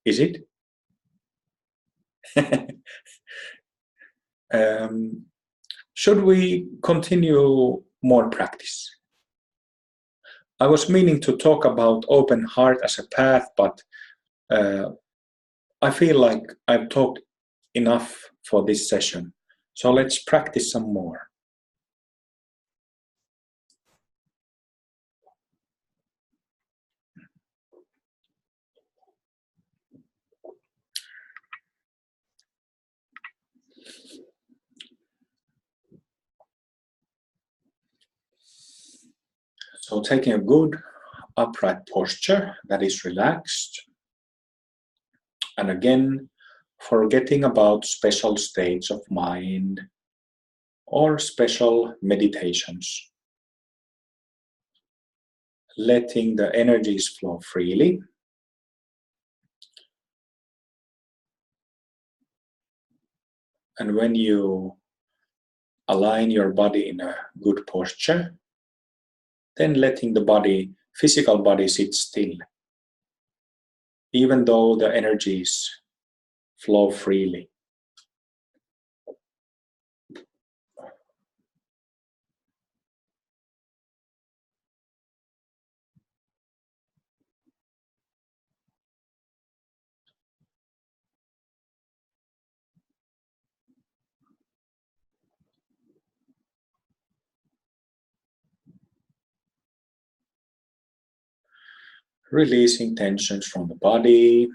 Is it? Should we continue more practice? I was meaning to talk about open heart as a path, but I feel like I've talked enough for this session. So let's practice some more. So taking a good upright posture that is relaxed. And again, forgetting about special states of mind or special meditations. letting the energies flow freely. And when you align your body in a good posture, then letting the body, physical body, sit still, even though the energies flow freely. Releasing tensions from the body,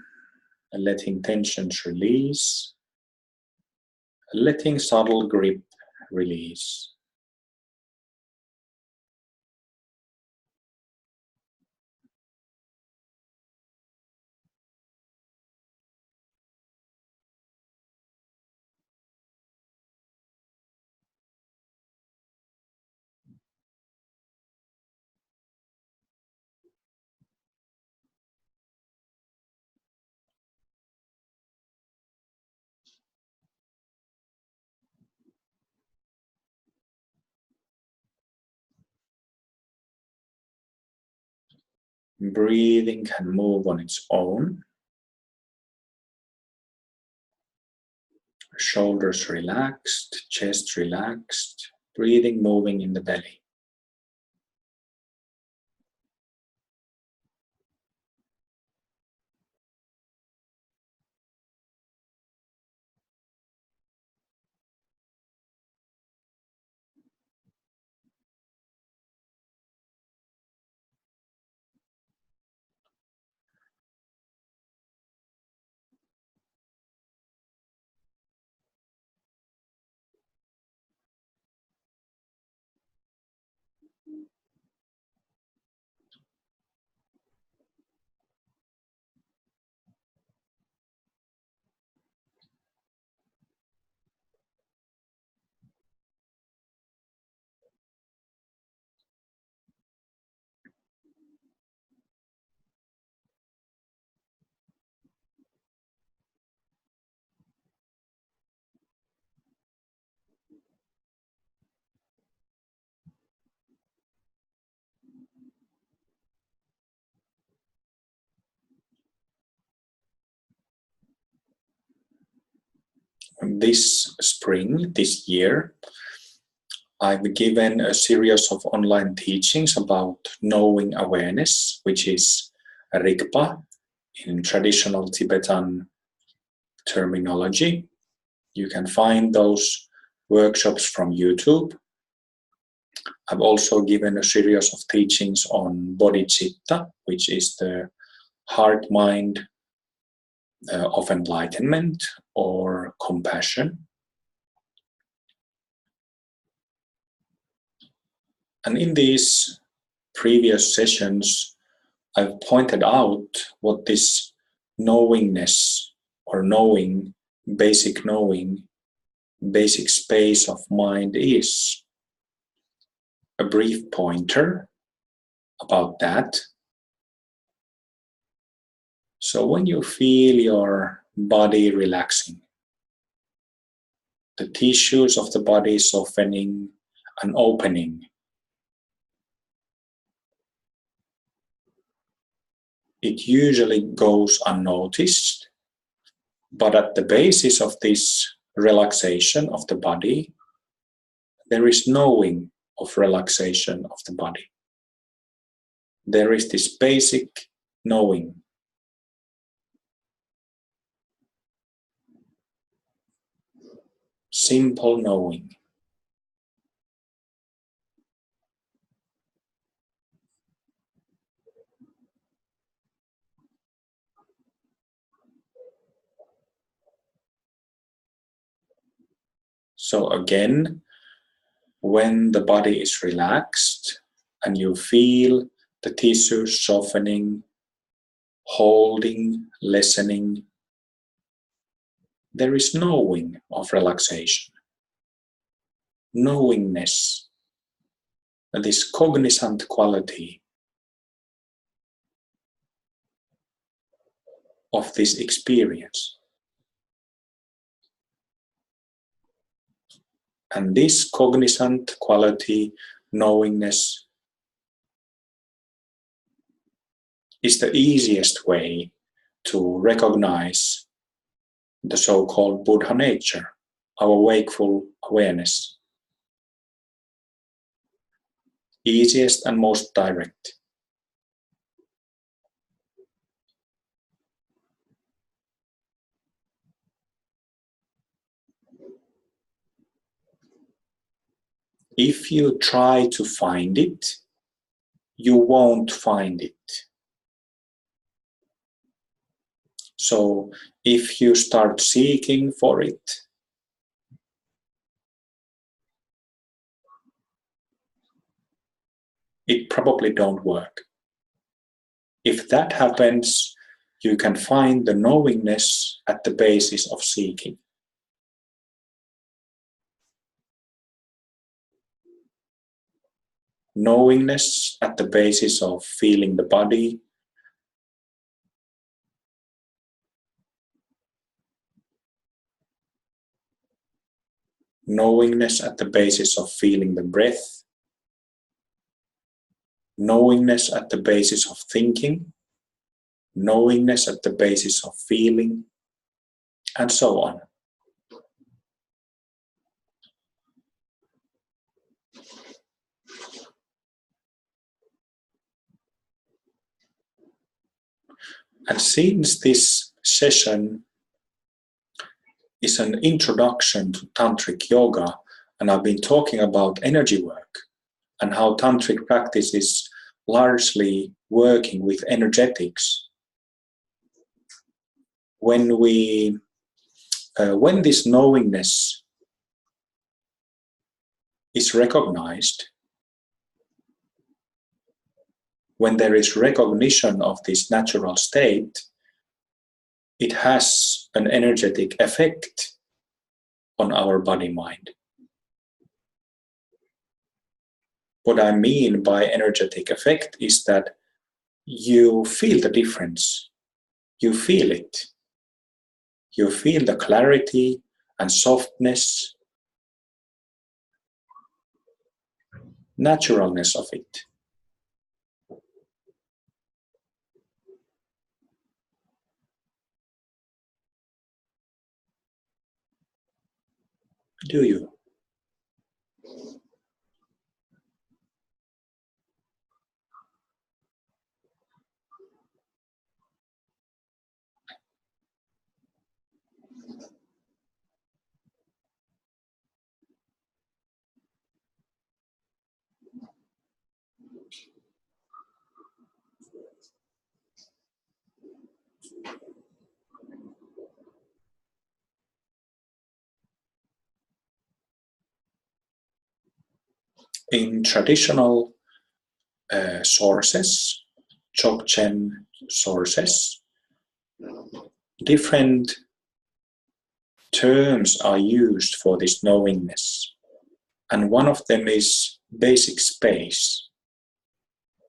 and letting tensions release, letting subtle grip release. Breathing can move on its own. Shoulders relaxed, chest relaxed, breathing moving in the belly. This spring, this year, I've given a series of online teachings about knowing awareness, which is Rigpa in traditional Tibetan terminology. You can find those workshops from YouTube. I've also given a series of teachings on bodhicitta, which is the heart mind of enlightenment or compassion. And in these previous sessions, I've pointed out what this knowingness or knowing, basic space of mind is. A brief pointer about that. So when you feel your body relaxing, the tissues of the body softening and opening, it usually goes unnoticed, but at the basis of this relaxation of the body, there is knowing of relaxation of the body. There is this basic knowing. Simple knowing. So again, when the body is relaxed and you feel the tissues softening, holding, lessening, there is knowing of relaxation, knowingness, this cognizant quality of this experience. And this cognizant quality, knowingness, is the easiest way to recognize the so-called Buddha nature, our wakeful awareness. Easiest and most direct. If you try to find it, you won't find it. So if you start seeking for it, it probably don't work. If that happens, you can find the knowingness at the basis of seeking. Knowingness at the basis of feeling the body, knowingness at the basis of feeling the breath, knowingness at the basis of thinking, knowingness at the basis of feeling, and so on. And since this session is an introduction to Tantric yoga, and I've been talking about energy work and how Tantric practice is largely working with energetics, when this knowingness is recognized, when there is recognition of this natural state, it has an energetic effect on our body-mind. What I mean by energetic effect is that you feel the difference. You feel it. You feel the clarity and softness, naturalness of it. Do you? In traditional sources, Dzogchen sources, different terms are used for this knowingness. And one of them is basic space.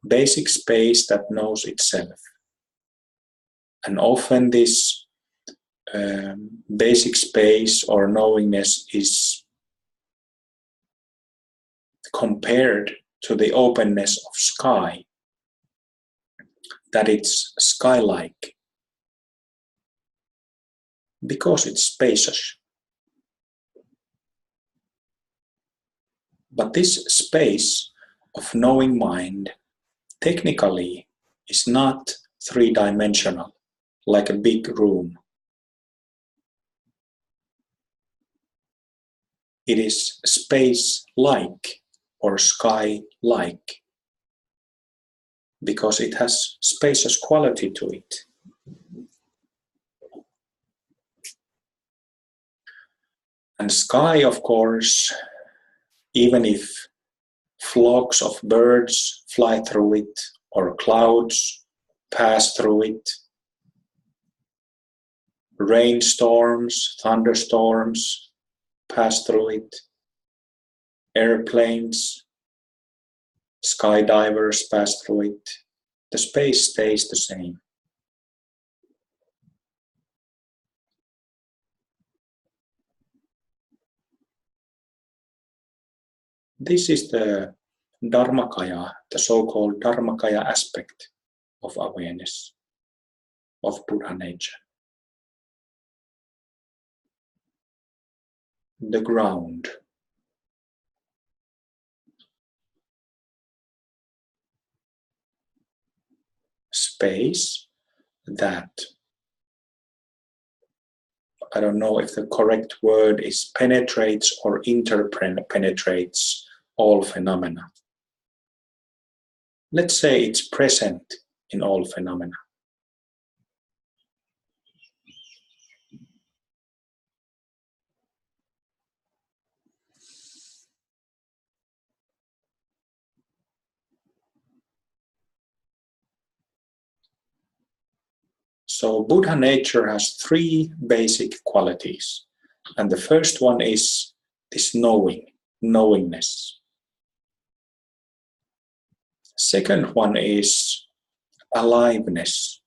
Basic space that knows itself. And often this basic space or knowingness is compared to the openness of sky, that it's sky-like, because it's spacious. But this space of knowing mind technically is not three-dimensional, like a big room. It is space-like or sky-like, because it has spacious quality to it. And sky, of course, even if flocks of birds fly through it or clouds pass through it, rainstorms, thunderstorms pass through it, airplanes, skydivers pass through it, the space stays the same. This is the Dharmakaya, the so-called Dharmakaya aspect of awareness, of Buddha nature. The ground. Space that, I don't know if the correct word is penetrates or interpenetrates all phenomena. Let's say it's present in all phenomena. So Buddha nature has three basic qualities. And the first one is this knowingness. Second one is aliveness,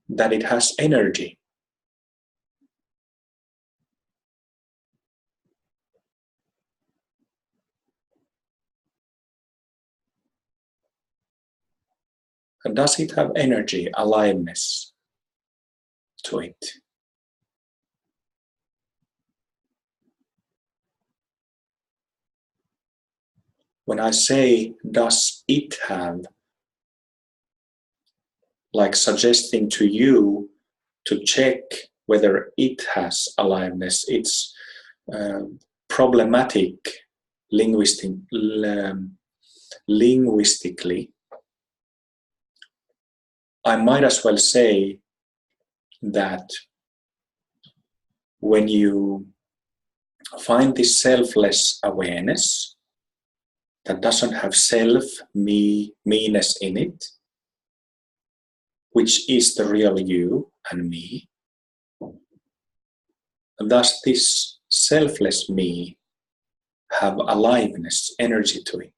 that it has energy. And does it have energy, aliveness to it? When I say, does it have, like suggesting to you to check whether it has aliveness, it's problematic linguistically. I might as well say that when you find this selfless awareness that doesn't have self, me, me-ness in it, which is the real you and me, does this selfless me have aliveness, energy to it?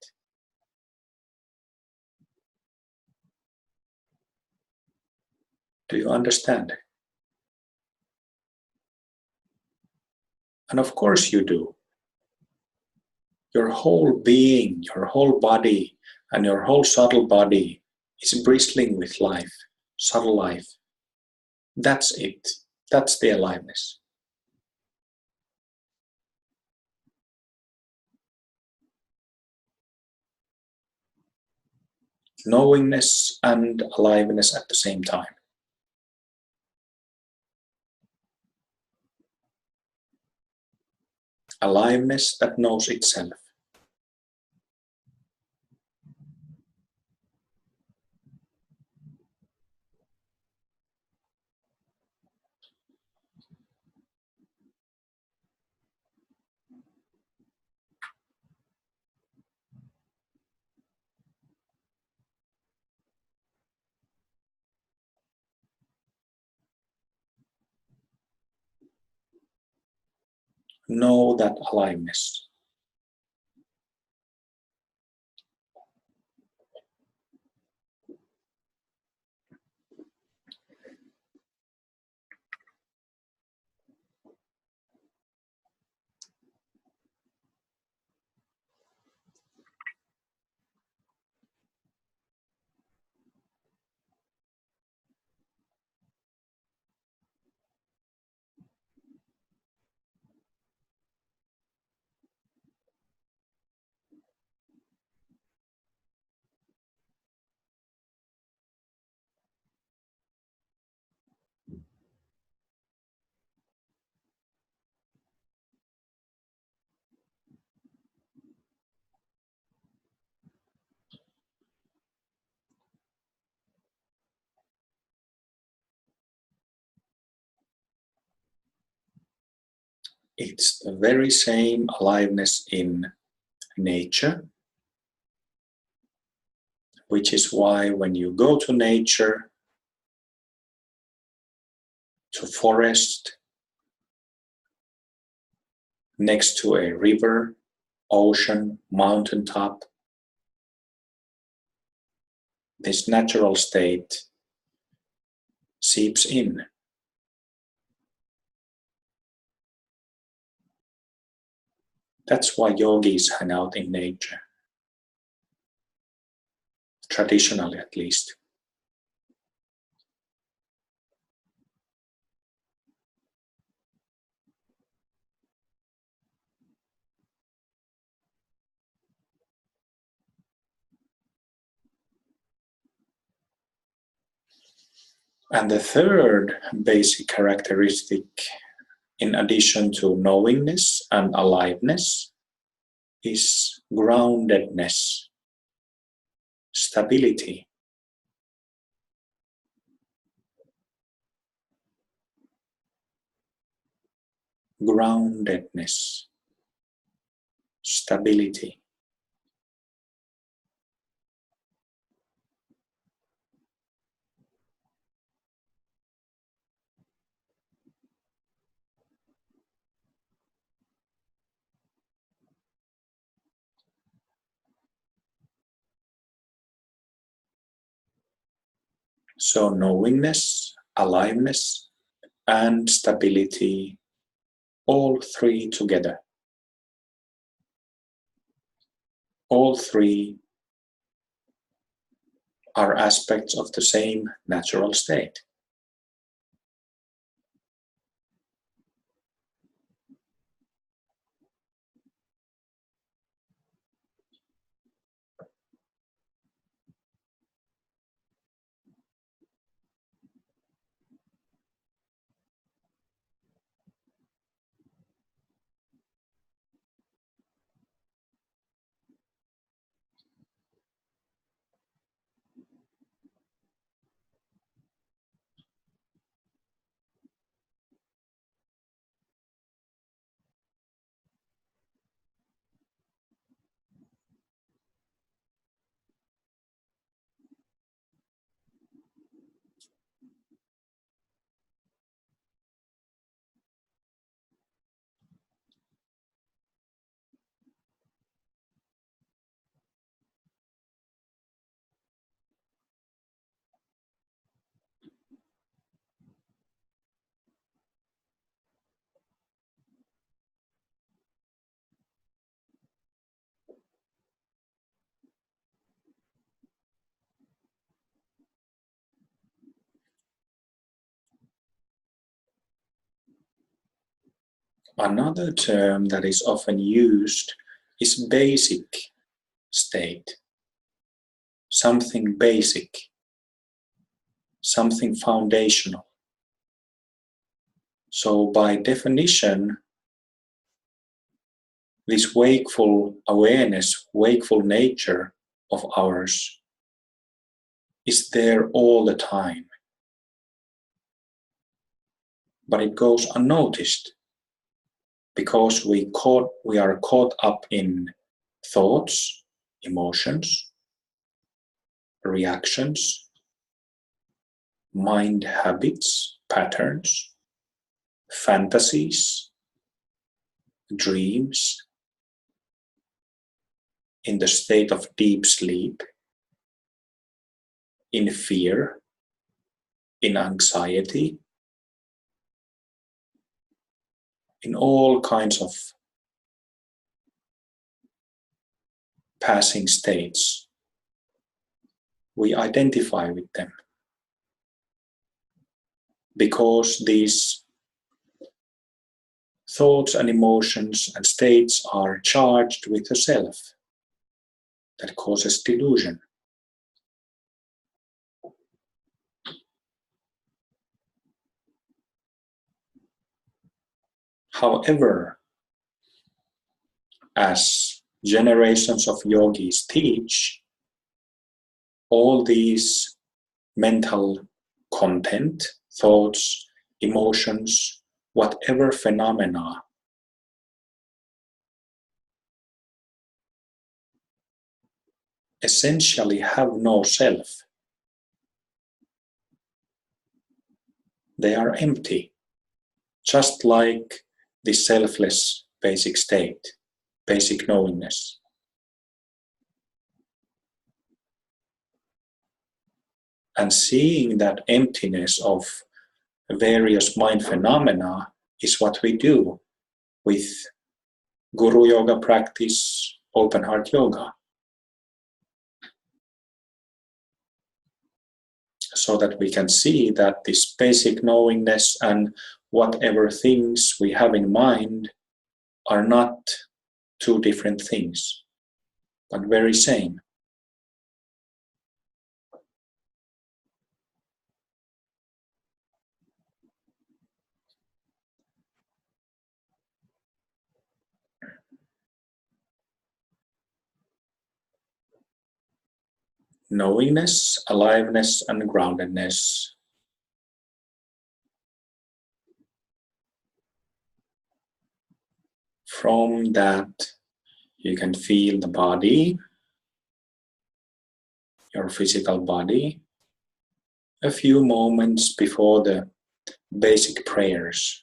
Do you understand? And of course you do. Your whole being, your whole body, and your whole subtle body is bristling with life, subtle life. That's it. That's the aliveness. Knowingness and aliveness at the same time. Aliveness that knows itself. Know that aliveness. It's the very same aliveness in nature, which is why when you go to nature, to forest, next to a river, ocean, mountaintop, this natural state seeps in. That's why yogis hang out in nature, traditionally at least. And the third basic characteristic, in addition to knowingness and aliveness, is groundedness, stability. Groundedness, stability. So knowingness, aliveness, and stability, all three together. All three are aspects of the same natural state. Another term that is often used is basic state. Something basic, something foundational. So by definition, this wakeful awareness, wakeful nature of ours is there all the time. But it goes unnoticed because we are caught up in thoughts, emotions, reactions, mind habits, patterns, fantasies, dreams, in the state of deep sleep, in fear, in anxiety, in all kinds of passing states. We identify with them because these thoughts and emotions and states are charged with a self that causes delusion. However, as generations of yogis teach, all these mental content, thoughts, emotions, whatever phenomena essentially have no self. They are empty, just like the selfless basic state, basic knowingness. And seeing that emptiness of various mind phenomena is what we do with Guru Yoga practice, open heart yoga, so that we can see that this basic knowingness and whatever things we have in mind are not two different things, but very same. Knowingness, aliveness, and groundedness. From that, you can feel the body, your physical body, a few moments before the basic prayers.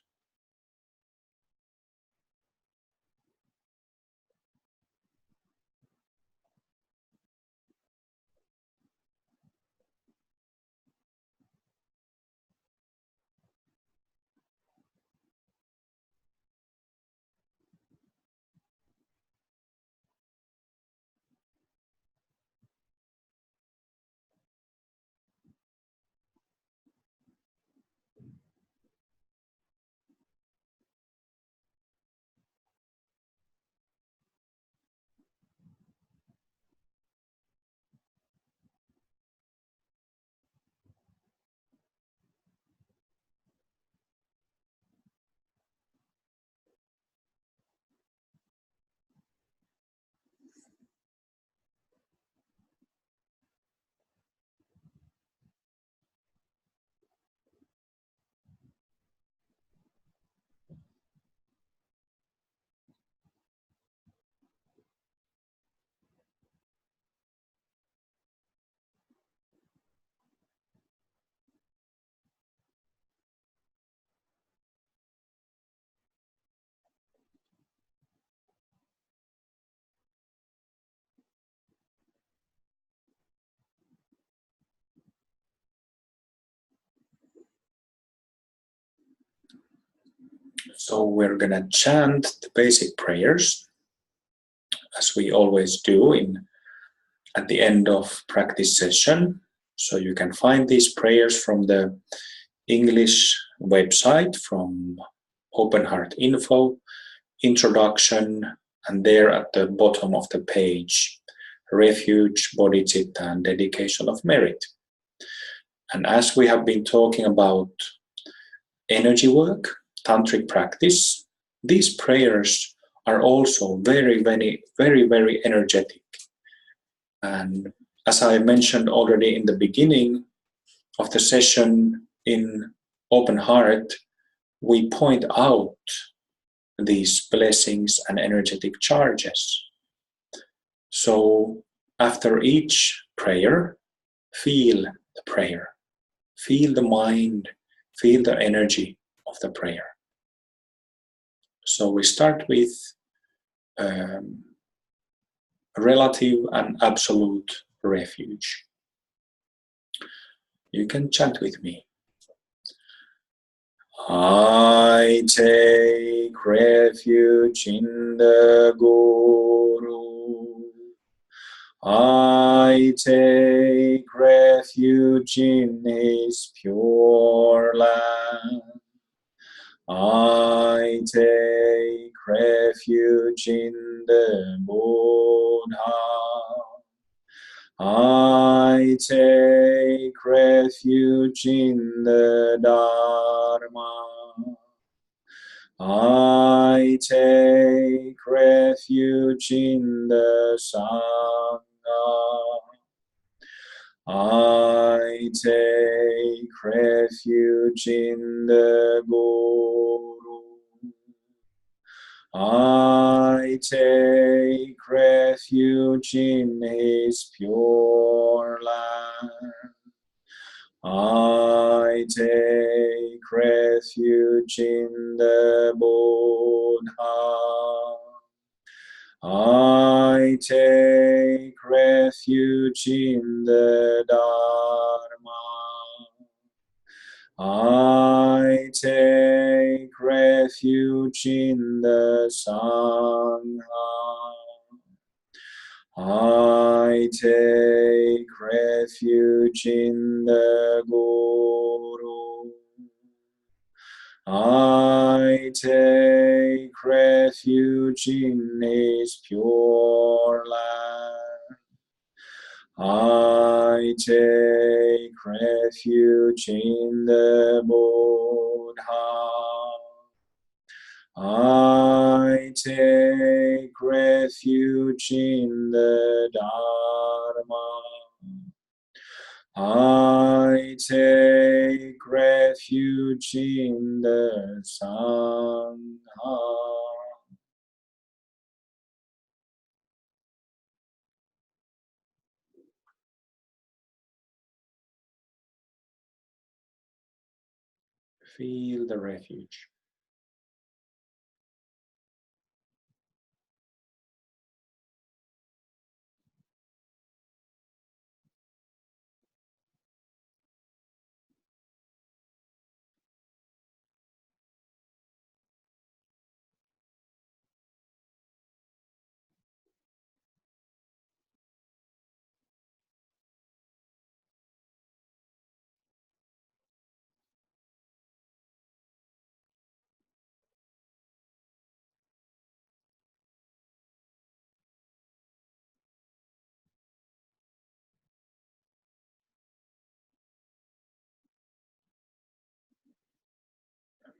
So we're gonna chant the basic prayers, as we always do at the end of practice session. So you can find these prayers from the English website, from Open Heart Info, introduction, and there at the bottom of the page, refuge, bodhicitta, and dedication of merit. And as we have been talking about energy work, tantric practice, these prayers are also very, very, very, very energetic. And as I mentioned already in the beginning of the session in Open Heart, we point out these blessings and energetic charges. So after each prayer, feel the prayer, feel the mind, feel the energy of the prayer. So we start with relative and absolute refuge. You can chant with me. I take refuge in the Guru. I take refuge in his pure land. I take refuge in the Buddha. I take refuge in the Dharma. I take refuge in the Sangha. I take refuge in the Guru. I take refuge in his pure land. I take refuge in the Buddha. I take refuge in the Dharma. I take take refuge in the Sangha. I take refuge in the Guru. I take refuge in His pure land. I take refuge in the Buddha. I take refuge in the Dharma. I take refuge in the Sangha. Feel the refuge.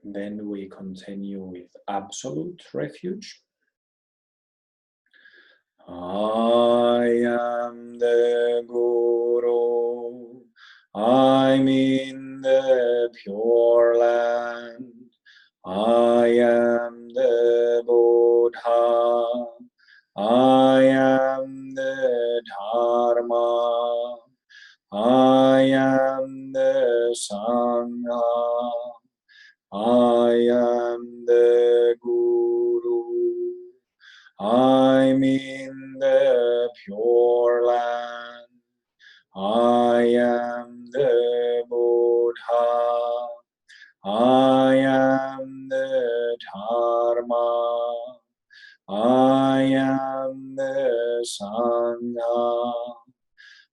Then we continue with absolute refuge. I am the Guru. I'm in the Pure Land. I am the Buddha. I am the Dharma. I am the Sangha. I am the Guru. I'm in the Pure Land. I am the Buddha. I am the Dharma. I am the Sangha.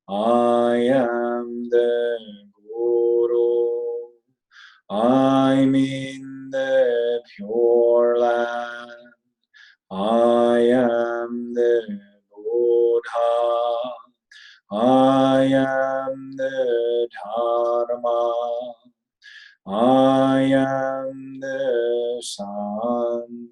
I am the Guru. I'm in the Pure Land. I am the Buddha. I am the Dharma. I am the Sangha.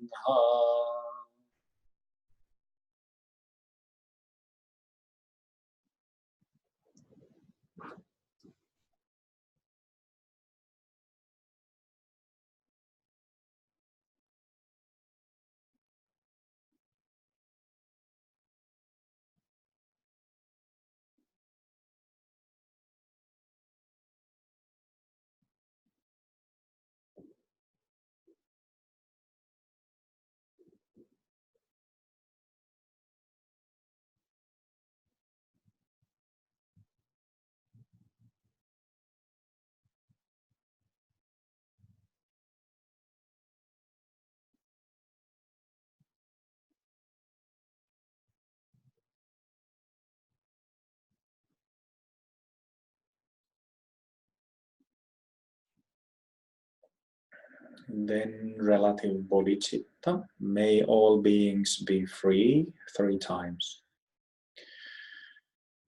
Then relative bodhicitta. May all beings be free 3 times.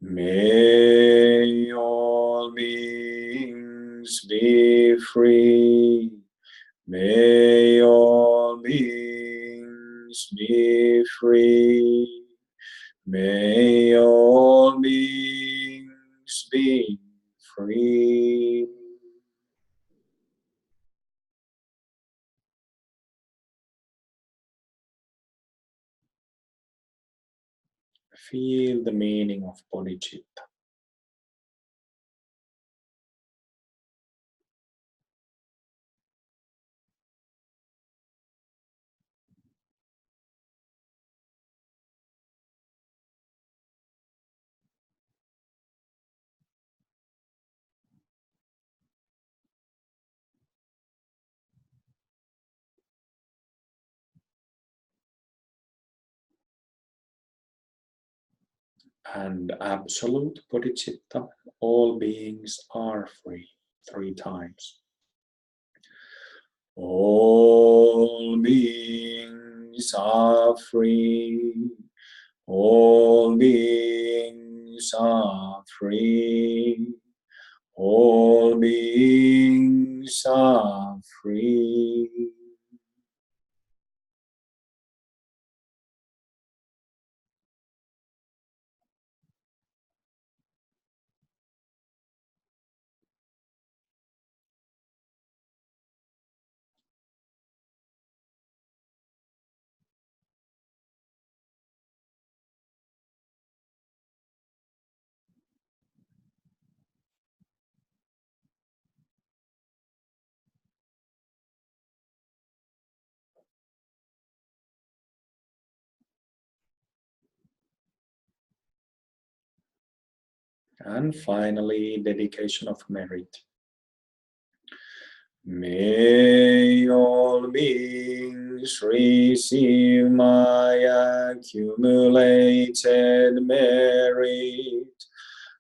May all beings be free. May all beings be free. May all beings be free. Feel the meaning of bodhicitta. and absolute bodhicitta, all beings are free, 3 times. All beings are free, all beings are free, all beings are free. And finally, dedication of merit. May all beings receive my accumulated merit.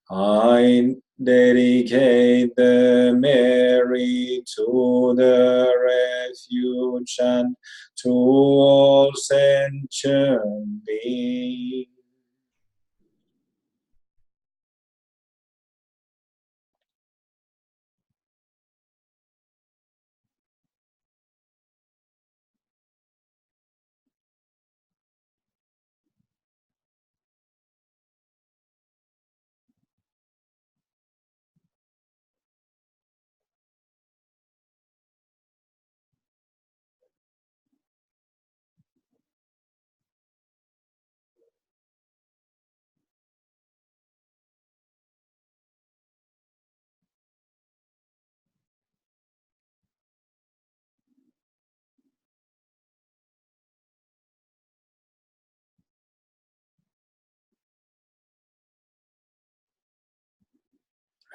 I dedicate the merit to the refuge and to all sentient beings.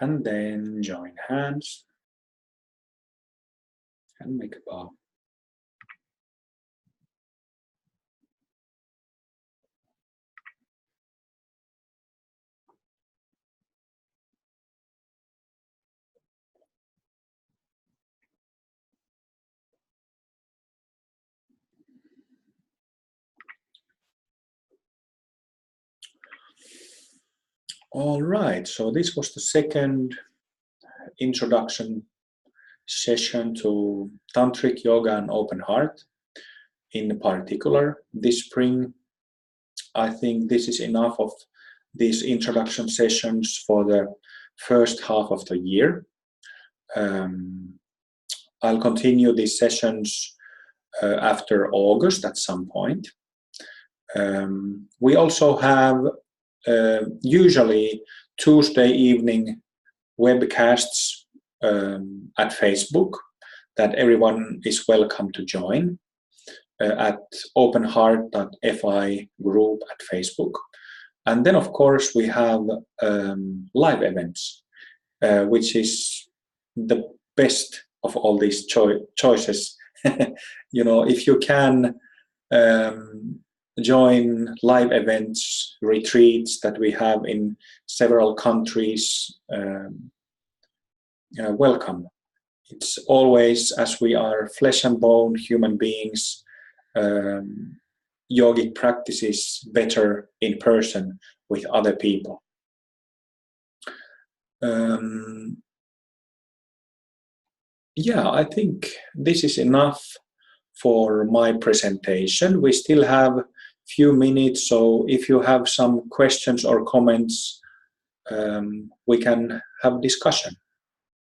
And then join hands and make a bow. All right, so this was the second introduction session to Tantric Yoga and Open Heart. In particular, this spring, I think this is enough of these introduction sessions for the first half of the year. I'll continue these sessions after August at some point. We also have usually Tuesday evening webcasts at Facebook that everyone is welcome to join at openheart.fi group at Facebook. And then, of course, we have live events, which is the best of all these choices. You know, if you can join live events, retreats that we have in several countries, welcome. It's always, as we are flesh and bone human beings, yogic practices better in person with other people. Yeah, I think this is enough for my presentation. We still have a few minutes, so if you have some questions or comments, we can have discussion.